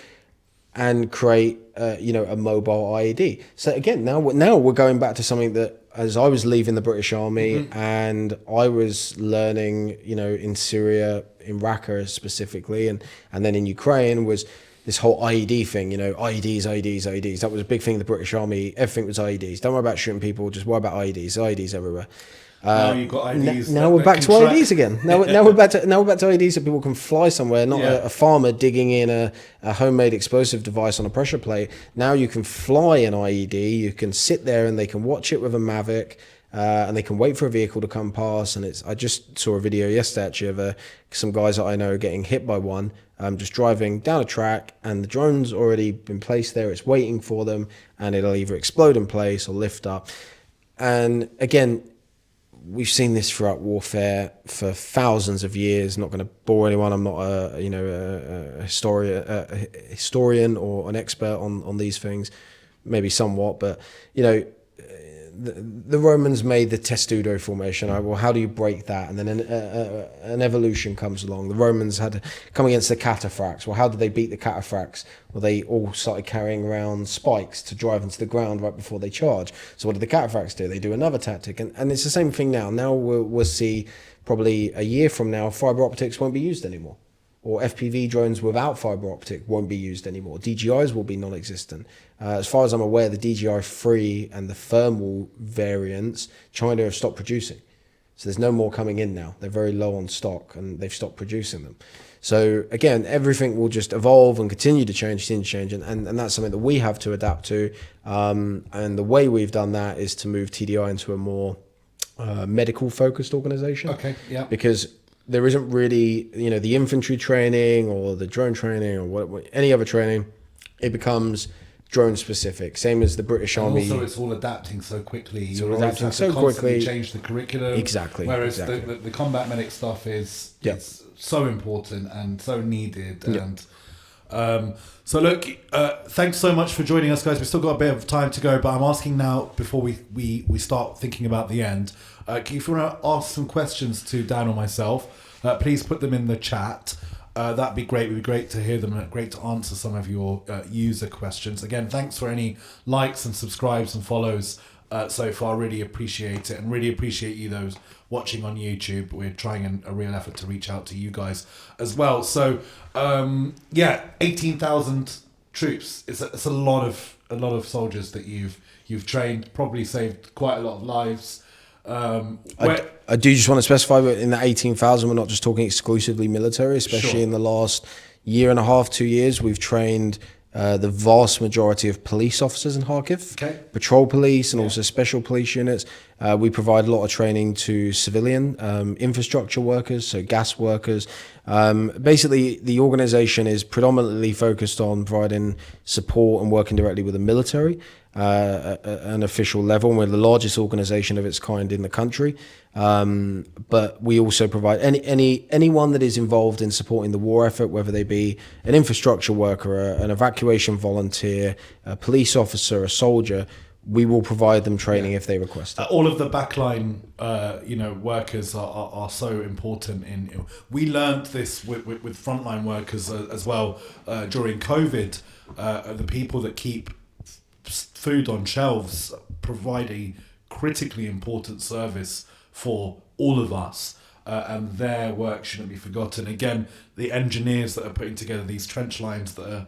and create, a mobile IED. So again, now we're going back to something that, as I was leaving the British Army and I was learning, in Syria, in Raqqa specifically, and then in Ukraine, was this whole IED thing, IEDs. That was a big thing in the British Army. Everything was IEDs. Don't worry about shooting people, just worry about IEDs everywhere. Now you've got IEDs. Now we're back to IEDs again. Now we're back to IEDs, so people can fly somewhere. Not a farmer digging in a homemade explosive device on a pressure plate. Now you can fly an IED. You can sit there and they can watch it with a Mavic, and they can wait for a vehicle to come past. And I just saw a video yesterday actually of some guys that I know getting hit by one. Just driving down a track, and the drone's already been placed there. It's waiting for them, and it'll either explode in place or lift up. And again, we've seen this throughout warfare for thousands of years. Not going to bore anyone. I'm not a historian or an expert on these things, maybe somewhat, but the Romans made the testudo formation. Well, how do you break that? And then an evolution comes along. The Romans had to come against the cataphracts. Well, how did they beat the cataphracts? Well, they all started carrying around spikes to drive into the ground right before they charge. So what did the cataphracts do? They do another tactic. And it's the same thing now. Now we'll see probably a year from now, fiber optics won't be used anymore. Or FPV drones without fiber optic won't be used anymore. DJIs will be non-existent. As far as I'm aware, the DJI-3 and the thermal variants, China have stopped producing. So there's no more coming in now. They're very low on stock and they've stopped producing them. So again, everything will just evolve and continue to change, and that's something that we have to adapt to. And the way we've done that is to move TDI into a more medical-focused organization. Okay, yeah. Because there isn't really, the infantry training or the drone training or any other training. It becomes drone specific, same as the British Army. Also, it's all adapting so quickly. You're adapting so quickly. Change the curriculum. Exactly. Whereas the combat medic stuff is it's so important and so needed. And so look, thanks so much for joining us, guys. We've still got a bit of time to go, but I'm asking now before we start thinking about the end. If you want to ask some questions to Dan or myself, please put them in the chat. That'd be great. It would be great to hear them and great to answer some of your user questions. Again, thanks for any likes and subscribes and follows so far. Really appreciate it, and really appreciate you those watching on YouTube. We're trying a real effort to reach out to you guys as well. So 18,000 troops. It's a lot of soldiers that you've trained. Probably saved quite a lot of lives. I do just want to specify that in that 18,000, we're not just talking exclusively military, especially in the last year and a half, 2 years. We've trained the vast majority of police officers in Kharkiv, patrol police and also special police units. We provide a lot of training to civilian infrastructure workers, so gas workers. Basically, the organization is predominantly focused on providing support and working directly with the military. An official level, and we're the largest organization of its kind in the country. But we also provide anyone that is involved in supporting the war effort, whether they be an infrastructure worker, an evacuation volunteer, a police officer, a soldier. We will provide them training if they request it. All of the backline, workers are so important. We learned this with frontline workers as well during COVID. The people that keep food on shelves provide a critically important service for all of us, and their work shouldn't be forgotten. Again, the engineers that are putting together these trench lines that are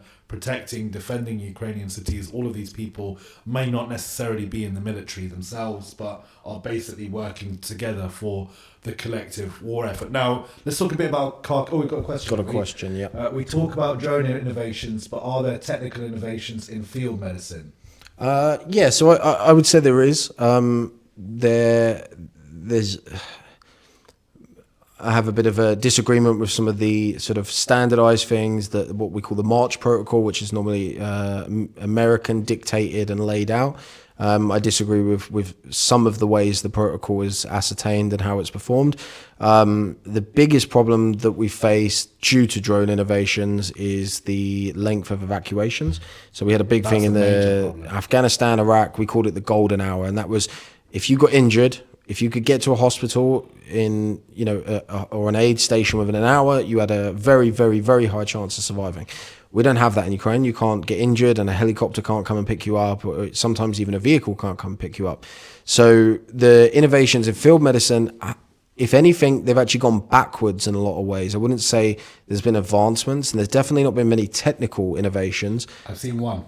defending Ukrainian cities, all of these people may not necessarily be in the military themselves, but are basically working together for the collective war effort. Now, let's talk a bit about we've got a question. Got a question, yeah. We talk about drone innovations, but are there technical innovations in field medicine? So I would say there is. There's. I have a bit of a disagreement with some of the sort of standardized things, that what we call the March protocol, which is normally American dictated and laid out. I disagree with some of the ways the protocol is ascertained and how it's performed. The biggest problem that we face due to drone innovations is the length of evacuations. So we had a big thing in the Afghanistan, Iraq, we called it the golden hour. And that was, if you got injured, if you could get to a hospital in, or an aid station within an hour, you had a very, very, very high chance of surviving. We don't have that in Ukraine. You can't get injured and a helicopter can't come and pick you up, or sometimes even a vehicle can't come and pick you up. So the innovations in field medicine, if anything, they've actually gone backwards in a lot of ways. I wouldn't say there's been advancements, and there's definitely not been many technical innovations. I've seen one.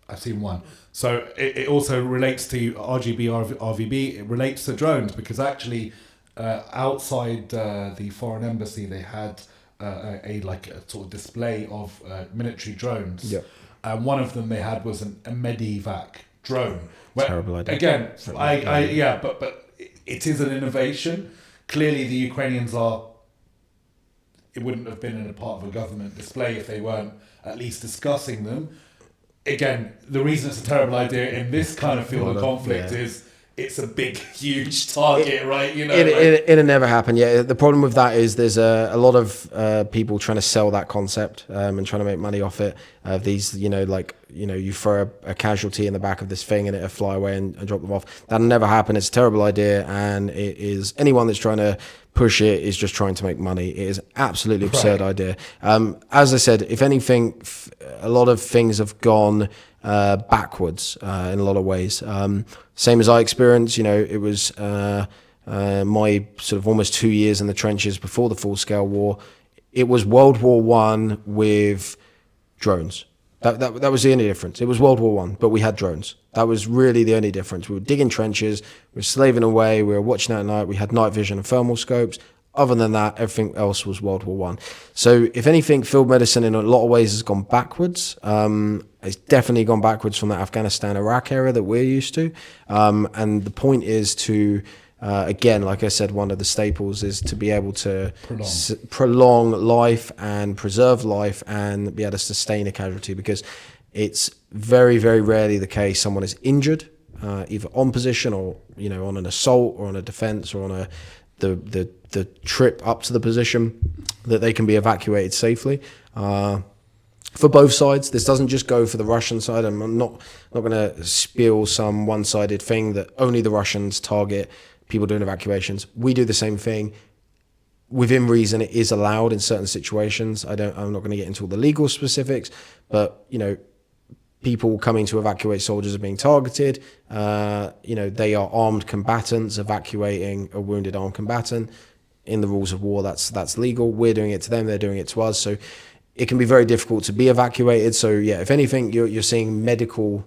I've seen one. So it also relates to RVB. It relates to drones because actually outside the foreign embassy they had a sort of display of military drones. Yeah. And one of them they had was a Medivac drone. Terrible idea. Again, but it is an innovation. Clearly, the Ukrainians it wouldn't have been in a part of a government display if they weren't at least discussing them. Again, the reason it's a terrible idea in this kind of field of conflict is it's a big, huge target, right? You know, it'll never happen. Yeah, the problem with that is there's a lot of people trying to sell that concept and trying to make money off it. These, you throw a casualty in the back of this thing and it'll fly away and drop them off. That'll never happen. It's a terrible idea, and it is anyone that's trying to push it is just trying to make money. It is an absolutely absurd idea. As I said, if anything, a lot of things have gone backwards in a lot of ways. Same as I experienced, it was my sort of almost 2 years in the trenches before the full-scale war. It was World War One with drones. That was the only difference. It was World War One, but we had drones. That was really the only difference. We were digging trenches, we were slaving away, we were watching at night, we had night vision and thermal scopes. Other than that, everything else was World War One. So if anything, field medicine in a lot of ways has gone backwards. It's definitely gone backwards from the Afghanistan-Iraq era that we're used to. And the point is to, again, like I said, one of the staples is to be able to prolong life and preserve life and be able to sustain a casualty, because it's very, very rarely the case someone is injured, either on position or, on an assault or on a defense or on the trip up to the position, that they can be evacuated safely. For both sides, this doesn't just go for the Russian side. I'm not going to spiel some one-sided thing that only the Russians target people doing evacuations. We do the same thing. Within reason, it is allowed in certain situations. I'm not going to get into all the legal specifics, but people coming to evacuate soldiers are being targeted. They are armed combatants evacuating a wounded armed combatant. In the rules of war, that's legal. We're doing it to them, they're doing it to us. So it can be very difficult to be evacuated. So yeah, if anything, you're seeing medical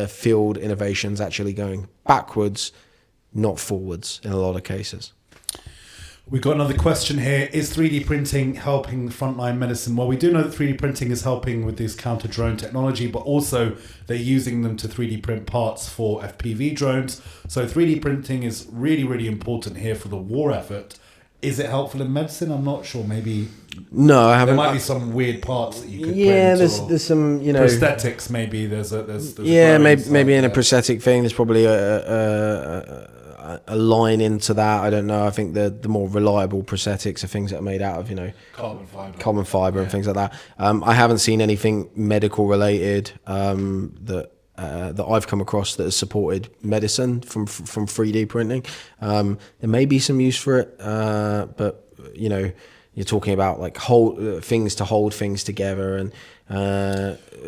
field innovations actually going backwards, not forwards in a lot of cases. We've got another question here. Is 3D printing helping frontline medicine? Well, we do know that 3D printing is helping with this counter-drone technology, but also they're using them to 3D print parts for FPV drones. So 3D printing is really, really important here for the war effort. Is it helpful in medicine? I'm not sure. Maybe... No, I haven't. There might be some weird parts that you could print. Yeah, there's some, prosthetics, maybe. There's maybe in a prosthetic thing, there's probably a line into that. I don't know. I think the more reliable prosthetics are things that are made out of, carbon fiber and things like that. I haven't seen anything medical related that I've come across that has supported medicine from 3D printing. There may be some use for it, but you're talking about like things to hold things together, and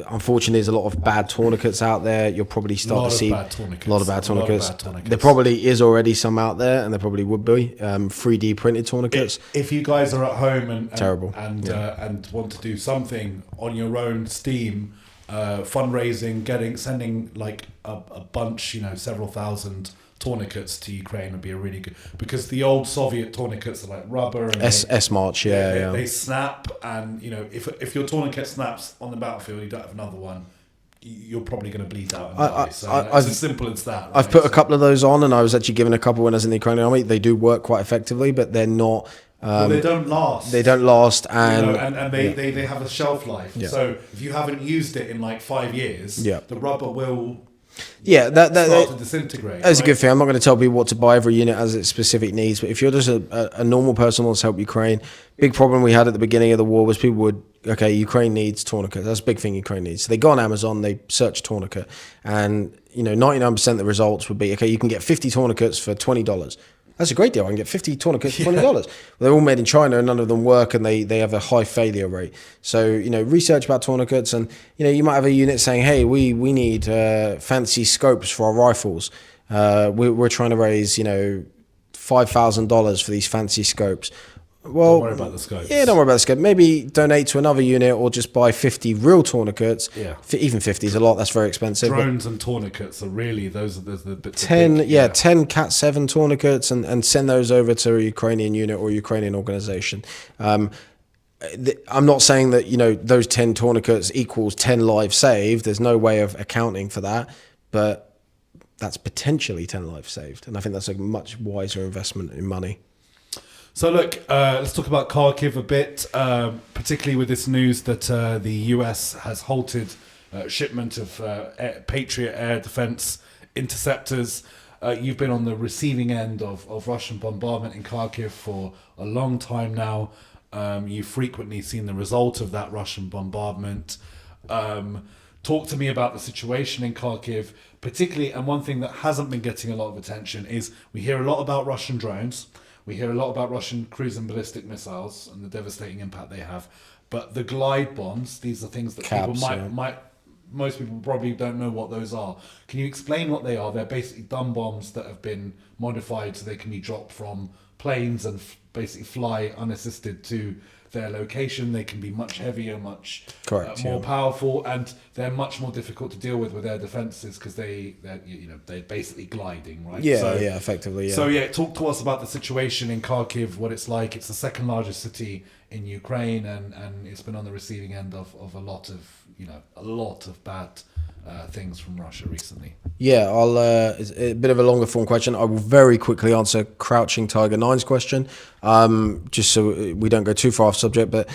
unfortunately there's a lot of bad tourniquets out there. You'll probably start to see a lot of bad tourniquets. There probably is already some out there, and there probably would be 3D printed tourniquets. If you guys are at home and terrible and want to do something on your own steam, fundraising, sending like a bunch, several thousand tourniquets to Ukraine would be a really good, because the old Soviet tourniquets are like rubber and S-March, they snap, and if your tourniquet snaps on the battlefield, you don't have another one, you're probably going to bleed out and die. So it's as simple as that. Right? I've put a couple of those on, and I was actually given a couple when I was in the Ukrainian Army. They do work quite effectively, but they're not. They don't last. They don't last, and they have a shelf life. Yeah. So if you haven't used it in like 5 years, the rubber will. Yeah, start to disintegrate. That's a good thing. I'm not going to tell people what to buy. Every unit has its specific needs. But if you're just a normal person who wants to help Ukraine, big problem we had at the beginning of the war was people Ukraine needs tourniquets. That's a big thing Ukraine needs. So they go on Amazon, they search tourniquet, and 99% of the results would be, you can get 50 tourniquets for $20. That's a great deal. I can get 50 tourniquets for $20. Well, they're all made in China, and none of them work, and they have a high failure rate. So, research about tourniquets, and, you might have a unit saying, hey, we need fancy scopes for our rifles. We're trying to raise, $5,000 for these fancy scopes. Well, don't worry about the scopes. Yeah, don't worry about the scope. Maybe donate to another unit or just buy 50 real tourniquets. Yeah. Even 50 is a lot. That's very expensive. Drones and tourniquets are really those are the bits. 10, 10 Cat 7 tourniquets and send those over to a Ukrainian unit or Ukrainian organization. I'm not saying that, those 10 tourniquets equals 10 lives saved. There's no way of accounting for that, but that's potentially 10 lives saved. And I think that's a much wiser investment in money. So look, let's talk about Kharkiv a bit, particularly with this news that the US has halted shipment of Patriot air defense interceptors. You've been on the receiving end of Russian bombardment in Kharkiv for a long time now. You've frequently seen the result of that Russian bombardment. Talk to me about the situation in Kharkiv, particularly, and one thing that hasn't been getting a lot of attention is we hear a lot about Russian drones. We hear a lot about Russian cruise and ballistic missiles and the devastating impact they have. But the glide bombs, these are things that most people probably don't know what those are. Can you explain what they are? They're basically dumb bombs that have been modified so they can be dropped from planes and basically fly unassisted to their location. They can be much heavier, much more powerful, and they're much more difficult to deal with their defenses because they're basically gliding, right? Effectively. Yeah. So talk to us about the situation in Kharkiv, what it's like. It's the second largest city in Ukraine, and it's been on the receiving end of a lot of bad things from Russia recently. Yeah, it's a bit of a longer form question. I will very quickly answer Crouching Tiger 9's question, just so we don't go too far off subject. But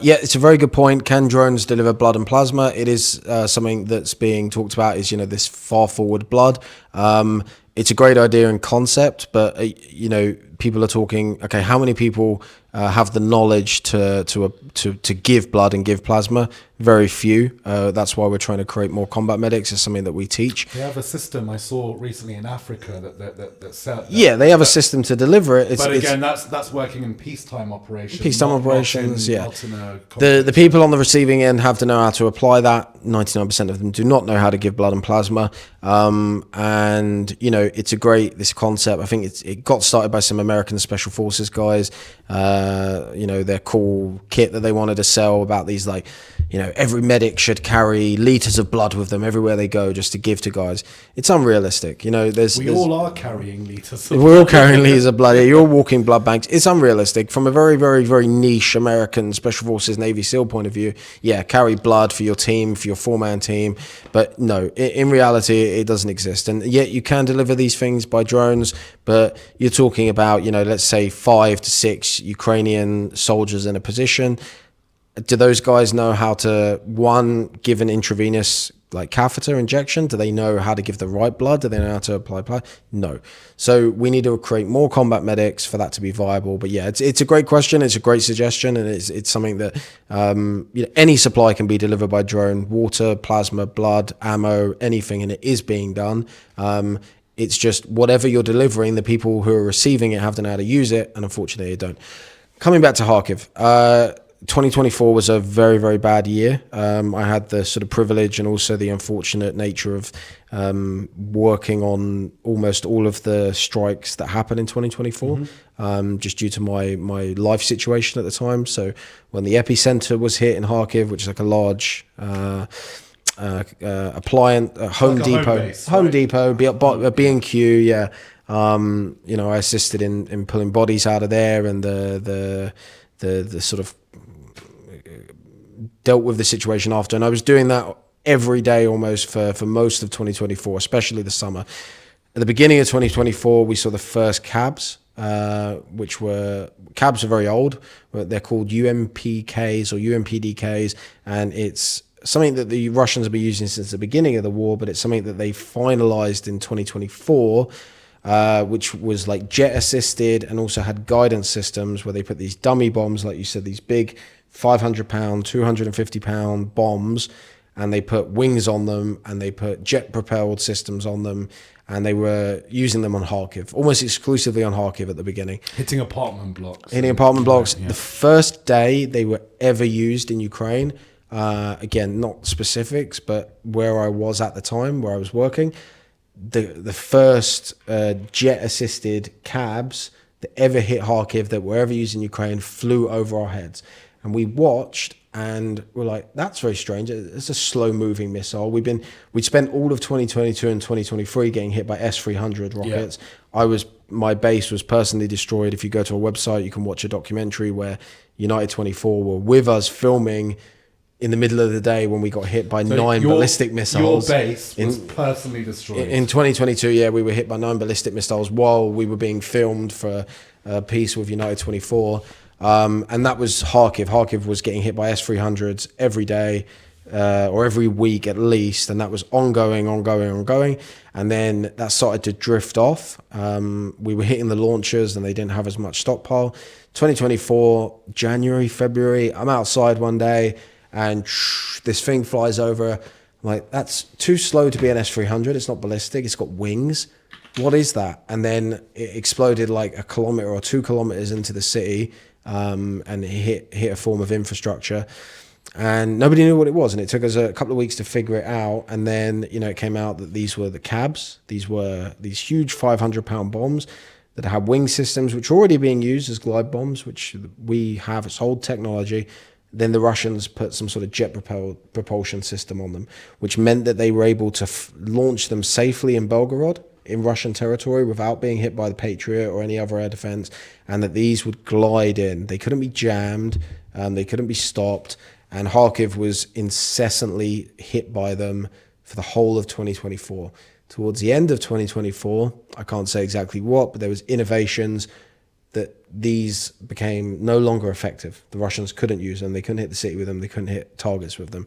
it's a very good point. Can drones deliver blood and plasma? It is something that's being talked about. Is this far forward blood? It's a great idea in concept, but people are talking. Okay, how many people have the knowledge to give blood and give plasma? Very few. That's why we're trying to create more combat medics. It's something that we teach. They have a system I saw recently in Africa that set. They have a system to deliver it. But again, that's working in peacetime operations. The people on the receiving end have to know how to apply that. 99% of them do not know how to give blood and plasma. It's a great this concept. I think it got started by some American Special Forces guys. Their cool kit that they wanted to sell about these every medic should carry liters of blood with them everywhere they go just to give to guys. It's unrealistic. We all are carrying liters. We're all carrying liters of blood. Yeah, you're walking blood banks. It's unrealistic from a very, very, very niche American Special Forces Navy SEAL point of view. Yeah, carry blood for your team, for your 4-man team. But no, in reality, it doesn't exist. And yet you can deliver these things by drones, but you're talking about, let's say 5 to 6 Ukrainian soldiers in a position. Do those guys know how to, give an intravenous catheter injection? Do they know how to give the right blood? Do they know how to apply? No. So we need to create more combat medics for that to be viable. But yeah, it's a great question. It's a great suggestion. And it's something that, any supply can be delivered by drone: water, plasma, blood, ammo, anything. And it is being done. It's just whatever you're delivering, the people who are receiving it have to know how to use it. And unfortunately, they don't. Coming back to Kharkiv, 2024 was a very, very bad year. I had the sort of privilege and also the unfortunate nature of working on almost all of the strikes that happened in 2024, just due to my life situation at the time. So when the epicenter was hit in Kharkiv, which is like a large appliance, Home Depot, B&Q, yeah. I assisted in pulling bodies out of there, and the sort of dealt with the situation after. And I was doing that every day almost for most of 2024, especially the summer. At the beginning of 2024, we saw the first cabs, which were very old. They're called UMPKs or UMPDKs, and it's something that the Russians have been using since the beginning of the war, but it's something that they finalized in 2024, which was jet assisted and also had guidance systems where they put these dummy bombs, like you said, these big 500-pound, 250-pound bombs, and they put wings on them, and they put jet propelled systems on them, and they were using them on Kharkiv, almost exclusively on Kharkiv at the beginning. Hitting apartment blocks. Yeah. The first day they were ever used in Ukraine, again, not specifics, but where I was at the time, where I was working, the first jet-assisted cabs that ever hit Kharkiv, that were ever used in Ukraine, flew over our heads. And we watched and we're like, that's very strange. It's a slow moving missile. We'd spent all of 2022 and 2023 getting hit by S-300 rockets. Yeah. My base was personally destroyed. If you go to a website, you can watch a documentary where United 24 were with us filming in the middle of the day when we got hit by 9 ballistic missiles. Your base was personally destroyed. In 2022, yeah, we were hit by 9 ballistic missiles while we were being filmed for a piece with United 24. And that was Kharkiv. Kharkiv was getting hit by S-300s every day or every week at least. And that was ongoing. And then that started to drift off. We were hitting the launchers and they didn't have as much stockpile. 2024, January, February, I'm outside one day and this thing flies over. I'm like, that's too slow to be an S-300. It's not ballistic. It's got wings. What is that? And then it exploded like 1 kilometer or 2 kilometers into the city, and it hit a form of infrastructure. And nobody knew what it was. And it took us a couple of weeks to figure it out. And then, it came out that these were the cabs. These were these huge 500-pound bombs that had wing systems, which were already being used as glide bombs, which we have. It's old technology. Then the Russians put some sort of jet propulsion system on them, which meant that they were able to launch them safely in Belgorod, in Russian territory, without being hit by the Patriot or any other air defense, and that these would glide in. They couldn't be jammed, they couldn't be stopped, and Kharkiv was incessantly hit by them for the whole of 2024. Towards the end of 2024, I can't say exactly what, but there was innovations that these became no longer effective. The Russians couldn't use them. They couldn't hit the city with them. They couldn't hit targets with them.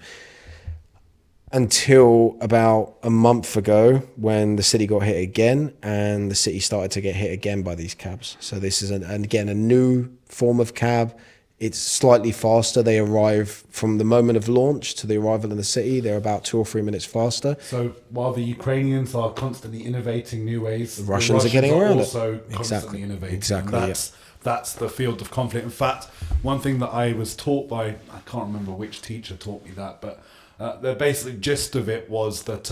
Until about a month ago when the city got hit again and the city started to get hit again by these cabs. So this is, again, a new form of cab. It's slightly faster. They arrive from the moment of launch to the arrival in the city. They're about 2 or 3 minutes faster. So while the Ukrainians are constantly innovating new ways, the Russians are getting around it. Also constantly innovating. Exactly. That's the field of conflict. In fact, one thing that I was taught by, I can't remember which teacher taught me that, but the basic gist of it was that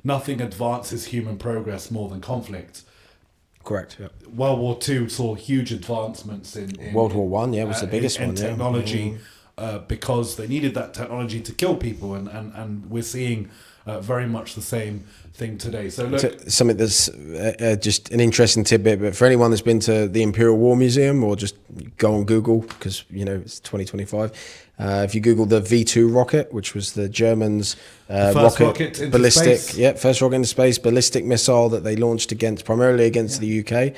nothing advances human progress more than conflict. Correct. Yeah. World War II saw huge advancements in World War One. Yeah, was the biggest one. Technology, because they needed that technology to kill people, and we're seeing very much the same thing today. So look, something that's just an interesting tidbit. But for anyone that's been to the Imperial War Museum, or just go on Google because it's 2025. If you Google the V2 rocket, which was the Germans' rocket into ballistic, space. First rocket into space, ballistic missile that they launched primarily against the UK.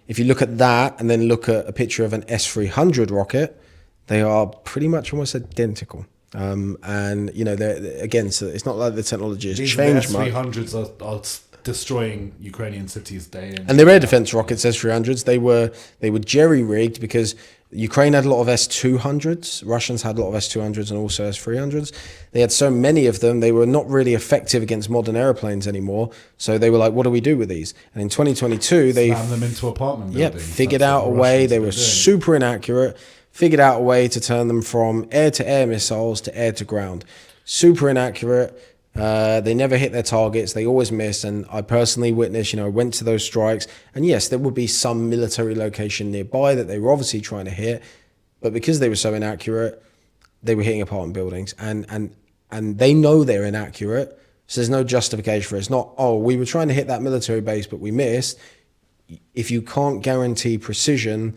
If you look at that and then look at a picture of an S-300 rocket, they are pretty much almost identical. And they're, again, so it's not like the technology has changed much. S-300s are destroying Ukrainian cities day in. And their air defense rockets, S-300s, they were jerry-rigged because Ukraine had a lot of S-200s, Russians had a lot of S-200s and also S-300s. They had so many of them, they were not really effective against modern airplanes anymore. So they were like, what do we do with these? And in 2022, they slammed them into apartment buildings. Figured out a way. They were super inaccurate. Figured out a way to turn them from air-to-air missiles to air-to-ground. Super inaccurate. They never hit their targets. They always miss. And I personally witnessed, went to those strikes. And yes, there would be some military location nearby that they were obviously trying to hit. But because they were so inaccurate, they were hitting apartment buildings. And they know they're inaccurate. So there's no justification for it. It's not, we were trying to hit that military base, but we missed. If you can't guarantee precision,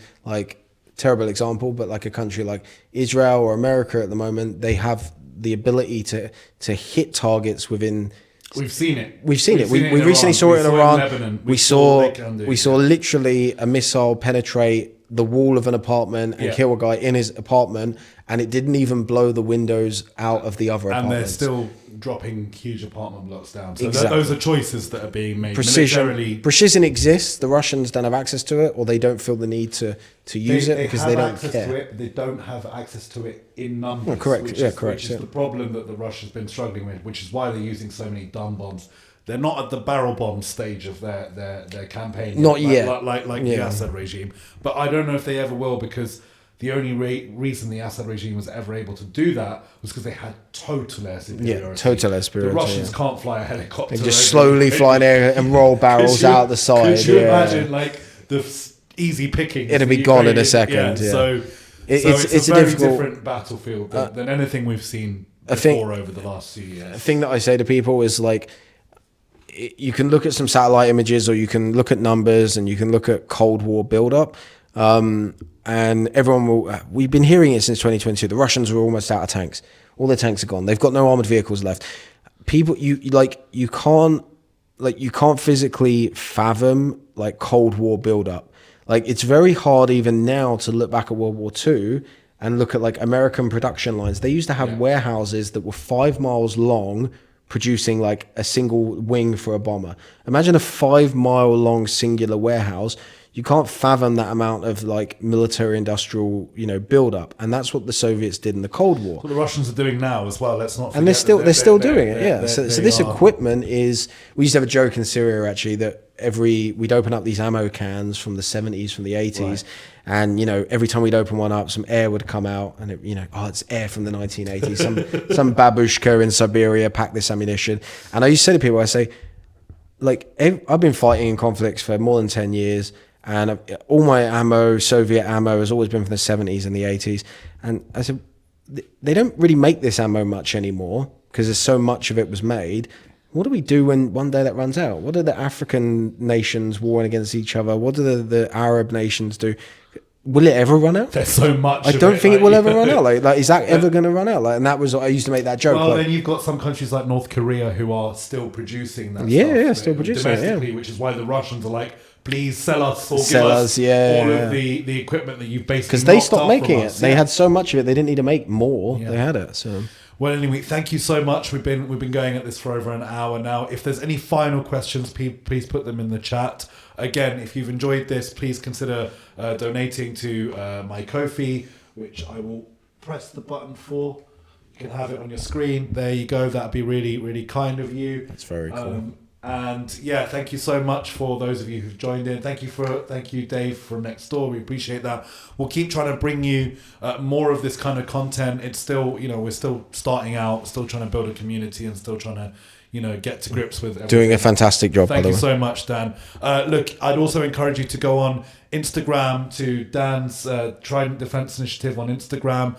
terrible example, but like a country like Israel or America at the moment, they have the ability to hit targets within. We've seen it. We recently saw it in Iran. We saw literally a missile penetrate the wall of an apartment and kill a guy in his apartment, and it didn't even blow the windows out of the other apartments. And they're still dropping huge apartment blocks down. So those are choices that are being made. Precision exists. The Russians don't have access to it, or they don't feel the need to use it because they don't care. To it, they don't have access to it in numbers. Correct. Which is the problem that the Russians been struggling with, which is why they're using so many dumb bombs. They're not at the barrel bomb stage of their campaign. Not yet. Like the Assad regime. But I don't know if they ever will, because the only reason the Assad regime was ever able to do that was because they had total air superiority. Yeah, total air superiority. The Russians can't fly a helicopter. They just slowly fly in air and roll barrels out the side. Could you imagine, easy picking. It'll be gone in a second. Yeah. So it's a very different battlefield than anything we've seen before over the last few years. The thing that I say to people is like, you can look at some satellite images, or you can look at numbers, and you can look at Cold War buildup. And everyone will. We've been hearing it since 2022. The Russians were almost out of tanks. All their tanks are gone. They've got no armored vehicles left. People, you can't physically fathom like Cold War buildup. Like, it's very hard even now to look back at World War II and look at like American production lines. They used to have warehouses that were 5 miles long, producing like a single wing for a bomber. Imagine a 5 mile long singular warehouse. You can't fathom that amount of like military industrial, build up. And that's what the Soviets did in the Cold War. What the Russians are doing now as well. Let's not forget. And they're still doing it. Yeah. So this equipment is, we used to have a joke in Syria actually that we'd open up these ammo cans from the 70s, from the 80s. Right. And, every time we'd open one up, some air would come out, and it's air from the 1980s. Some babushka in Siberia packed this ammunition. And I used to say to people, I say, like, I've been fighting in conflicts for more than 10 years, and all my ammo, Soviet ammo, has always been from the 70s and the 80s. And I said, they don't really make this ammo much anymore because there's so much of it was made. What do we do when one day that runs out? What do the African nations warring against each other? What do the Arab nations do? Will it ever run out? There's so much. I don't think it will ever run out. Like, is that ever going to run out? Like, and that was, I used to make that joke. Well, then you've got some countries like North Korea who are still producing that stuff. Yeah, still producing domestically, it, which is why the Russians are like, please sell us or give us all of the equipment that you've basically because they stopped making it. They had so much of it, they didn't need to make more. They had it. So. Well, anyway, thank you so much. We've been going at this for over an hour now. If there's any final questions, please put them in the chat. Again, if you've enjoyed this, please consider donating to my Ko-fi, which I will press the button for. You can have it on your screen. There you go. That'd be really, really kind of you. That's very cool. And yeah, thank you so much for those of you who've joined in. Thank you, Dave, from next door. We appreciate that. We'll keep trying to bring you more of this kind of content. It's still, we're still starting out, still trying to build a community, and still trying to, get to grips with everything. Doing a fantastic job, by the way. Thank you so much, Dan. Look, I'd also encourage you to go on Instagram to Dan's Trident Defense Initiative on Instagram.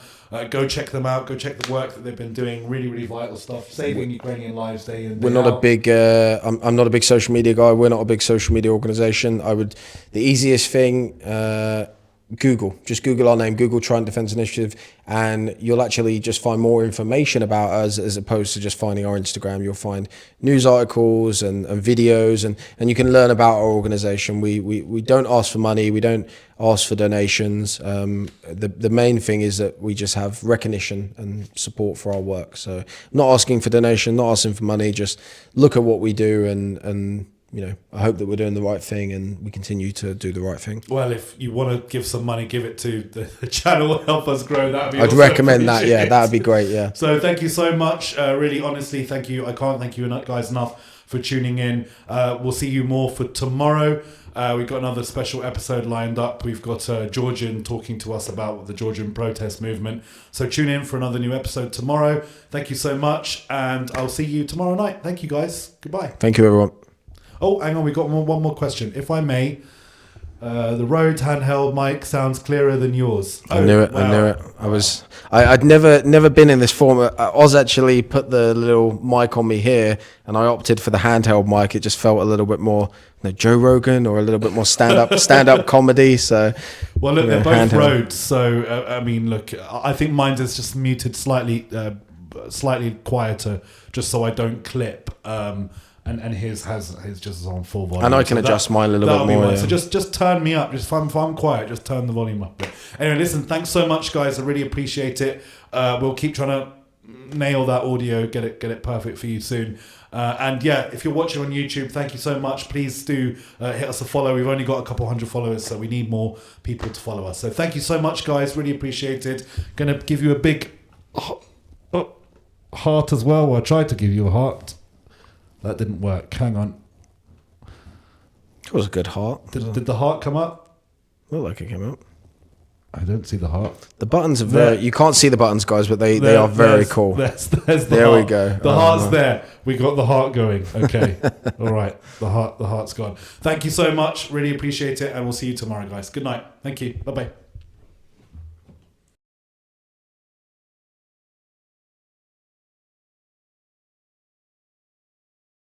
Go check them out. Go check the work that they've been doing. Really, really vital stuff. Saving Ukrainian lives day in, day We're not out. a big. I'm not a big social media guy. We're not a big social media organization. The easiest thing. Just Google our name, Google Trident Defense Initiative, and you'll actually just find more information about us as opposed to just finding our Instagram. You'll find news articles and videos, and you can learn about our organization. We don't ask for money. We don't ask for donations. The main thing is that we just have recognition and support for our work. So not asking for donation, not asking for money, just look at what we do and I hope that we're doing the right thing and we continue to do the right thing. Well, if you want to give some money, give it to the channel, help us grow. That'd be I'd recommend that. Yeah, that'd be great. Yeah. So thank you so much. Really, honestly, thank you. I can't thank you guys enough for tuning in. We'll see you more for tomorrow. We've got another special episode lined up. We've got Georgian talking to us about the Georgian protest movement. So tune in for another new episode tomorrow. Thank you so much, and I'll see you tomorrow night. Thank you, guys. Goodbye. Thank you, everyone. Oh, hang on, we got one more question. If I may, the Rode handheld mic sounds clearer than yours. I knew it. Wow. I knew it. I'd never been in this format. Oz actually put the little mic on me here, and I opted for the handheld mic. It just felt a little bit more Joe Rogan or a little bit more stand up comedy. So, well, look, they're both Rodes. So, I mean, look, I think mine is just muted slightly quieter, just so I don't clip. And his just on full volume. And I can adjust mine a little bit more. Yeah. So just turn me up. Just if I'm quiet, just turn the volume up. But anyway, listen, thanks so much, guys. I really appreciate it. We'll keep trying to nail that audio, get it perfect for you soon. And yeah, if you're watching on YouTube, thank you so much. Please do hit us a follow. We've only got a couple hundred followers, so we need more people to follow us. So thank you so much, guys. Really appreciate it. Gonna give you a big heart as well. I tried to give you a heart. That didn't work. Hang on. It was a good heart. Did the heart come up? Looked like it came up. I don't see the heart. The buttons are very. You can't see the buttons, guys, but they are very cool. There's the there heart. we go. The heart's there. We got the heart going. Okay. All right. The heart's gone. Thank you so much. Really appreciate it, and we'll see you tomorrow, guys. Good night. Thank you. Bye bye.